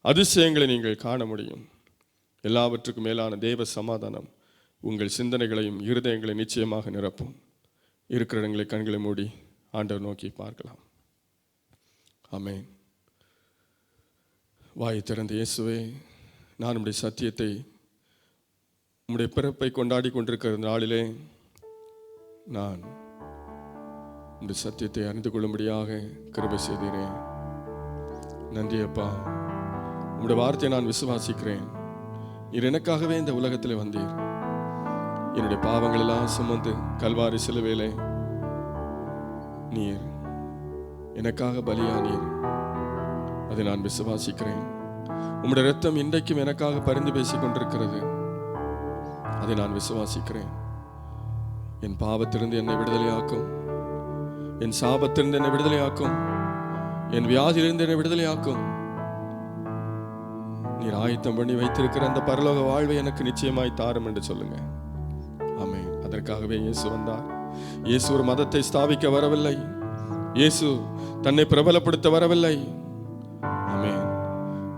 அதிசயங்களை நீங்கள் காண முடியும். எல்லாவற்றுக்கும் மேலான தேவ சமாதானம் உங்கள் சிந்தனைகளையும் இருதயங்களையும் நிச்சயமாக நிரப்பும். இருக்கிற இடங்களை கண்களை மூடி ஆண்டவர் நோக்கி பார்க்கலாம். ஆமென். வாய் திறந்த இயேசுவே, நான் உம்முடைய சத்தியத்தை, உம்முடைய பிறப்பை கொண்டாடி கொண்டிருக்கிற நாளிலே நான் உம்முடைய சத்தியத்தை அறிந்து கொள்ளும்படியாக கிருபை செய்தீரேன். நன்றி அப்பா. உம்முடைய வார்த்தையை நான் விசுவாசிக்கிறேன். நீர் எனக்காகவே இந்த உலகத்தில் வந்தீர். என்னுடைய பாவங்கள் எல்லாம் சுமந்து கல்வாரி சிலுவையிலே நீர் எனக்காக பலியானீர். அதை நான் விசுவாசிக்கிறேன். உம்முடைய இரத்தம் இன்றைக்கும் எனக்காக பரிந்து பேசிக் கொண்டிருக்கிறது. அதை நான் விசுவாசிக்கிறேன். என் பாவத்திலிருந்து என்னை விடுதலையாக்கும், என் சாபத்திலிருந்து என்னை விடுதலையாக்கும், என் வியாதியிலிருந்து என்னை விடுதலையாக்கும். நீர் ஆயத்தம் பண்ணி வைத்திருக்கிற அந்த பரலோக வாழ்வை எனக்கு நிச்சயமாய் தாரும் என்று சொல்லுங்க. ஆமென். அதற்காகவே இயேசு வந்தார். இயேசு ஒரு மதத்தை ஸ்தாபிக்க வரவில்லை. இயேசு தன்னை பிரபலப்படுத்த வரவில்லை. ஆமென்.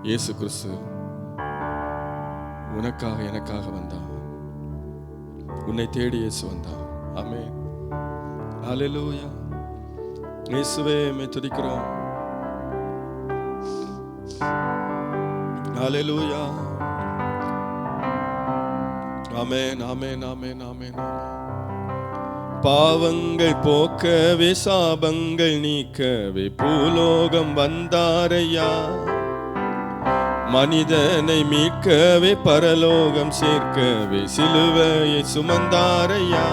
இயேசு கிறிஸ்து உனக்காக எனக்காக வந்தார். உன்னை தேடி இயேசு வந்தார். ஆமென். ஹல்லேலூயா. இயேசுவே உம்மை துதிக்கிறோம். ஹல்லேலூயா. ஆமென், ஆமென், ஆமென், ஆமென். பாவங்கள் போக்கவே சாபங்கள் நீக்கவே பூலோகம் வந்தாரையா. மனிதனை மீட்கவே பரலோகம் சேர்க்கவே சிலுவையை சுமந்தாரையா.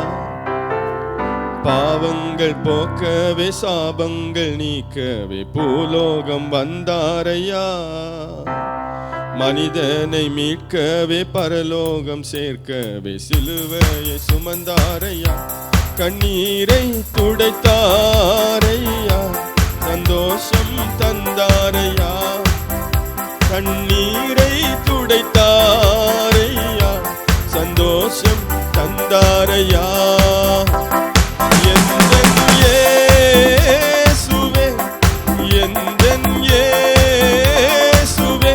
பாவங்கள் போக்கவே சாபங்கள் நீக்கவே பூலோகம் வந்தாரையா. மனிதனை மீட்கவே பரலோகம் சேர்க்கவே சிலுவையை சுமந்தாரையா. கண்ணீரை துடைத்தாரையா, சந்தோஷம் தந்தாரையா. கண்ணீரை துடைத்தாரையா, சந்தோஷம் தந்தாரையா. எந்தன் இயேசுவே, எந்தன் இயேசுவே,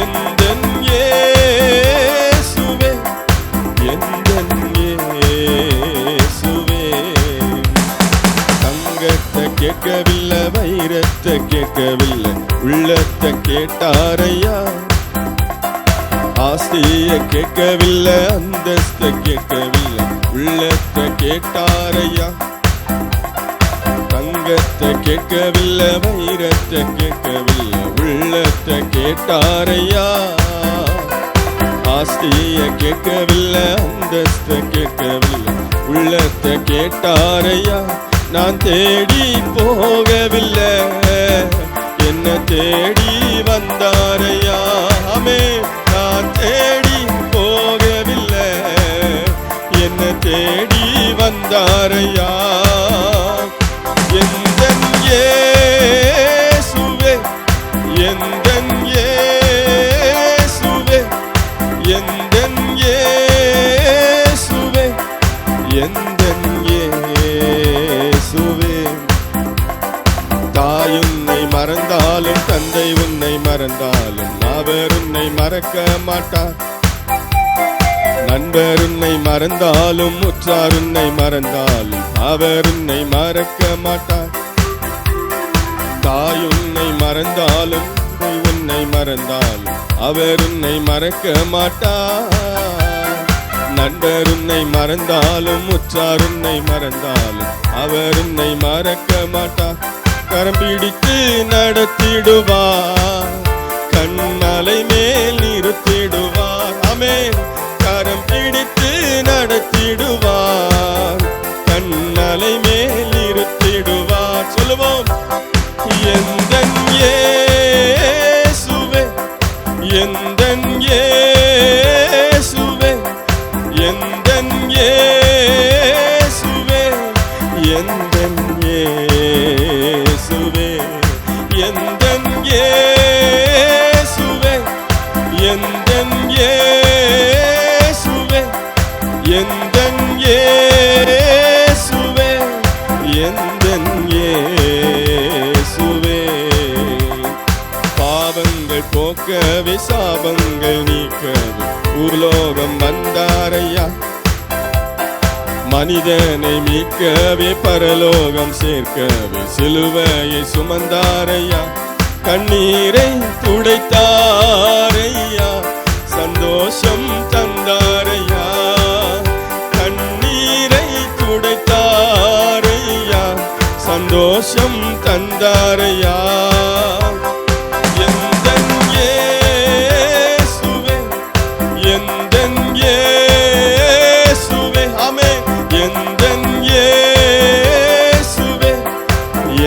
எந்தன் இயேசுவே, எந்தன் இயேசுவே. தங்கத்தை கேட்கவில்லை, வைரத்தை கேட்கவில்லை, உள்ளத்தை கேட்டாரையா. ஆஸ்திய கேட்கவில்லை, அந்தஸ்தை கேட்கவில்லை, உள்ளத்தை கேட்டாரையா. தங்கத்தை கேட்கவில்லை, வைரத்தை கேட்கவில்லை, உள்ளத்தை கேட்டாரையா. ஆஸ்திய கேட்கவில்லை, அந்தஸ்தை கேட்கவில்லை, உள்ளத்தை கேட்டாரையா. நான் தேடி போகவில்லை, என்ன தேடி வந்தாரையா. ஆமென். நான் தேடி போகவில்லை, என்ன தேடி வந்தாரையா. எந்தன் இயேசுவே, எந்தன் இயேசுவே, எந்தன் இயேசுவே, எந்தன் இயேசுவே. தாய் உன்னை மறந்தாலும், தந்தை உன்னை மறந்தாலும், அவர் உன்னை மறக்க மாட்டார். நண்பர் உன்னை மறந்தாலும், உற்றார் உன்னை மறந்தாலும், அவர் உன்னை மறக்க மாட்டார். தாய் உன்னை மறந்தாலும், தந்தை உன்னை மறந்தாலும், அவர் உன்னை மறக்க மாட்டார். நண்பர் உன்னை மறந்தாலும், உற்றார் உன்னை மறந்தாலும், அவர் உன்னை மறக்க மாட்டார். கரம் பிடித்து நடத்திடுவார், கண்மலை மேல் நிறுத்திடுவார். ஆமென். கரம் பிடித்து நடத்திடுவார், கண்மலை மேல் நிறுத்திடுவார். சொல்லுவோம். எந்தன் இயேசுவே, எந்தன் இயேசுவே, எந்தன் இயேசுவே, எந்தன் இயேசுவே, எந்தன் இயேசுவே, எந்தன் இயேசுவே, எந்தன் இயேசுவே, எந்தன் இயேசுவே. பாவங்கள் போக்கவே சாபங்கள் நீக்கவே பூலோகம் வந்தாரையா. மனிதனை மீட்கவே பரலோகம் சேர்க்கவே சிலுவையை சுமந்தாரையா. கண்ணீரை துடைத்தாரையா, சந்தோஷம் தந்தாரையா. கண்ணீரை துடைத்தாரையா, சந்தோஷம் தந்தாரையா. எந்தன் இயேசுவே, எந்தன் இயேசுவே, ஆமென். எந்தன் இயேசுவே,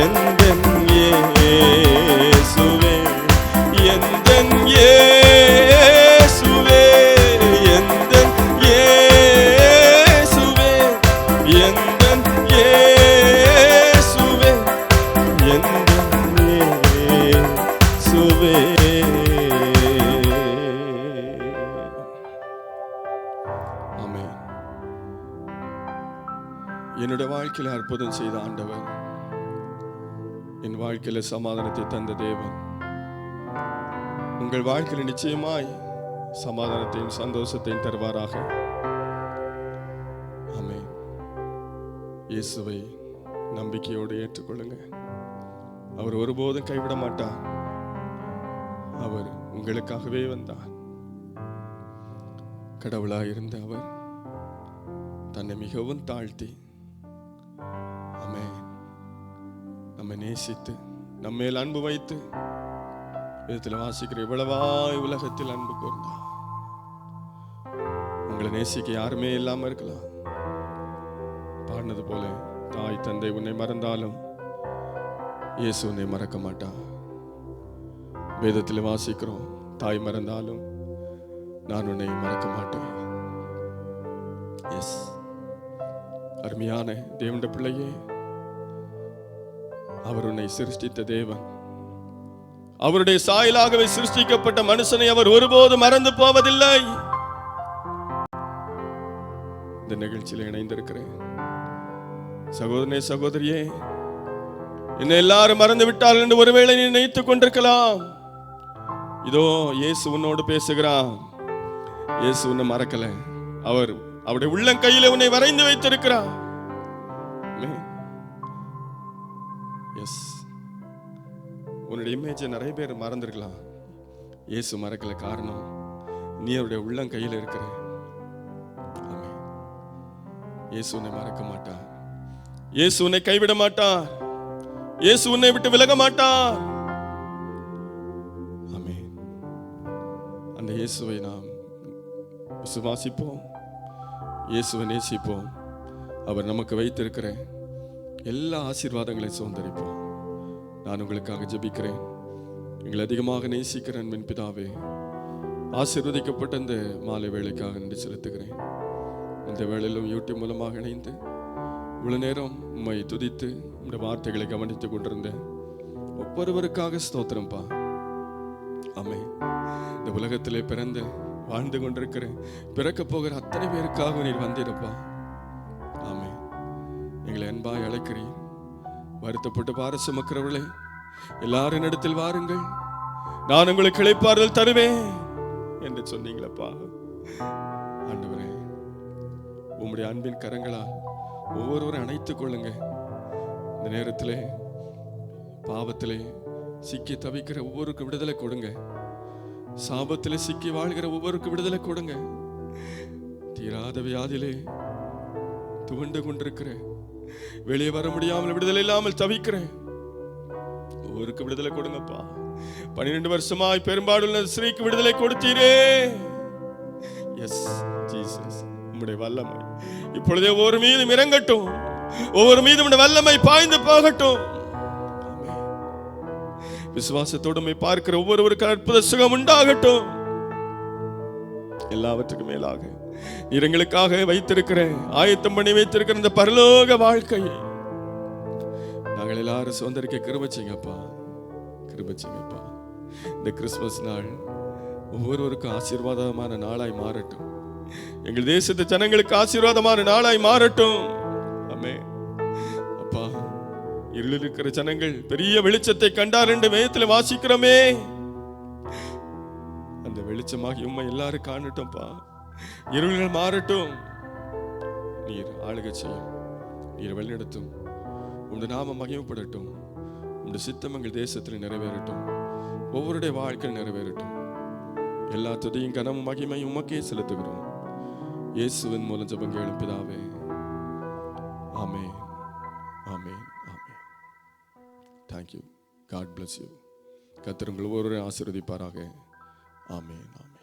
எந்தன் இயேசுவே, எந்தன் இயேசுவே, எந்தன் இயேசுவே, எந்தன் இயேசுவே, எந்தன் இயேசுவே. ஆமென். என்னுடைய வாழ்க்கையில அற்புதம் செய்த ஆண்டவர், என் வாழ்க்கையில சமாதானத்தை தந்த தேவன், உங்கள் வாழ்க்கையில நிச்சயமாய் சமாதானத்தையும் சந்தோஷத்தையும் தருவாராக. ஆமென். இயேசுவை நம்பிக்கையோடு ஏற்றுக்கொள்ளுங்க. அவர் ஒருபோதும் கைவிட மாட்டார். அவர் உங்களுக்காகவே வந்தார். கடவுளாய் இருந்த அவர் தன்னை மிகவும் தாழ்த்தி, ஆமென், நம்மை நேசித்து நம்மேல் அன்பு வைத்து, விதத்தில் வாசிக்கிற இவ்வளவாய் உலகத்தில் அன்பு கூர்ந்தார். உங்களை நேசிக்க யாருமே இல்லாம இருக்கலாம். பாடினது போல, தாய் தந்தை உன்னை மறந்தாலும் இயேசு உன்னை மறக்க மாட்டார். வேதத்தில் வாசிக்கிறோம், தாய் மறந்தாலும் நான் உன்னை மறக்க மாட்டேன். எஸ், அருமையான தேவனுடைய பிள்ளையே, அவர் உன்னை சிருஷ்டித்த தேவன். அவருடைய சாயலாகவே சிருஷ்டிக்கப்பட்ட மனுஷனை அவர் ஒருபோதும் மறந்து போவதில்லை. இந்த நிகழ்ச்சியில் இணைந்திருக்கிறேன் சகோதரனே, சகோதரியே, என்னை எல்லாரும் மறந்து விட்டார்கள் என்று ஒருவேளை நீ நினைத்துக் கொண்டிருக்கலாம். இதோ இயேசு உன்னோடு பேசுகிறான். இயேசு உன்னை மறக்கல. அவர் அவருடைய உள்ளங்கையில உன்னை வரைந்து வைத்திருக்கிறார். எஸ், உன்னுடைய இமேஜை நிறைய பேர் மறந்துருக்கலாம். இயேசு மறக்கல. காரணம், நீ அவருடைய உள்ளங்கையில் இருக்கிற. ஆமென். இயேசு உன்னை மறக்க மாட்டார். இயேசு உன்னை கைவிட மாட்டார். இயேசு உன்னை விட்டு விலக மாட்டார். ஆமென். அந்த இயேசுவை நாம் விசுவாசிப்போம், இயேசுவை நேசிப்போம். அவர் நமக்கு வைத்திருக்கிற எல்லா ஆசீர்வாதங்களையும் சுதந்தரிப்போம். நான் உங்களுக்காக ஜெபிக்கிறேன். எங்களை அதிகமாக நேசிக்கிற அன்பின் பிதாவே, ஆசீர்வதிக்கப்பட்ட இந்த மாலை வேளைக்காக நன்றி செலுத்துகிறேன். இந்த வேளையிலும் யூடியூப் மூலமாக இணைந்து இவ்வளவு நேரம் உம்மை துதித்து இந்த வார்த்தைகளை கவனித்துக் கொண்டிருந்த ஒவ்வொருவருக்காக ஸ்தோத்திரம்பா. ஆமென். இந்த உலகத்திலே பிறந்து வாழ்ந்து கொண்டிருக்கிற, பிறக்க போகிற அத்தனை பேருக்காக நீர் வந்திருப்பா. ஆமென். எங்களை அன்பாய் அழைக்கிறீர். வருத்தப்பட்டு பார சுமக்கிறவர்களே, எல்லாரும் இடத்தில் வாருங்கள், நான் உங்களுக்கு இளைப்பாறுதல் தருவேன் என்று சொன்னீங்களப்பா. ஆண்டவரே, உம்முடைய அன்பின் கரங்களால் ஒவ்வொருவரும் அணைத்துக் கொள்ளுங்க. இந்த நேரத்திலே பாவத்திலே சிக்கி தவிக்கிற ஒவ்வொருக்கு விடுதலை கொடுங்க. சாபத்திலே சிக்கி வாழ்கிற ஒவ்வொருக்கு விடுதலை கொடுங்க. தீராத வியாதியிலே துவண்டு கொண்டிருக்கிற, வெளியே வர முடியாமல் விடுதலை இல்லாமல் தவிக்கிற ஒவ்வொருக்கு விடுதலை கொடுங்கப்பா. 12 வருஷமாய் பெரும்பாடுள்ள ஸ்ரீக்கு விடுதலை கொடுத்தீரே. எஸ் ஜீசஸ், உம்முடைய வல்லமை இப்பொழுதே ஒவ்வொரு மீதும் இறங்கட்டும். ஒவ்வொரு மீதும் உம்முடைய வல்லமை பாய்ந்து போகட்டும். விசுவாசத்தோடு உம்மை பார்க்கிற ஒவ்வொருவருக்கும் அற்புத சுகம் உண்டாகட்டும். எல்லாவற்றுக்கும் மேலாக நீர் எங்களுக்காக வைத்திருக்கிற, ஆயத்தம் பண்ணி வைத்திருக்கிற இந்த பரலோக வாழ்க்கையை நாங்கள் எல்லாரும் சுதந்திரிக்க கிருபை செய்யுங்கப்பா, கிருபை செய்யுங்கப்பா. இந்த கிறிஸ்துமஸ் நாள் ஒவ்வொருவருக்கும் ஆசீர்வாதமான நாளாய் மாறட்டும். எங்கள் தேசத்து ஜனங்களுக்கு ஆசீர்வாதமான நாளாய் மாறட்டும். ஆமென். அப்பா, இருளில் இருக்கிற ஜனங்கள் பெரிய வெளிச்சத்தை கண்டார் என்று வேதத்தில் வாசிக்கிறோமே. அந்த வெளிச்சமாகி உம்மை எல்லாரும் காணட்டும்பா. இருள்கள் மாறட்டும். நீர் ஆளுகை செய்யும், நீர் வழிநடத்தும். உம்முடைய நாமம் மகிமைப்படட்டும். உம்முடைய சித்தம் எங்கள் தேசத்தில் நிறைவேறட்டும். ஒவ்வொருடைய வாழ்க்கையில் நிறைவேறட்டும். எல்லா துதியும் கனமும் மகிமையும் உமக்கே செலுத்துகிறோம். இயேசுவின் மூலம் ஜெபம் கேளும் பிதாவே. ஆமென், ஆமென், ஆமென். Thank you. God bless you. கர்த்தர் உங்கள் ஒவ்வொருவரையும் ஆசீர்வதிப்பாராக. ஆமென், ஆமென்.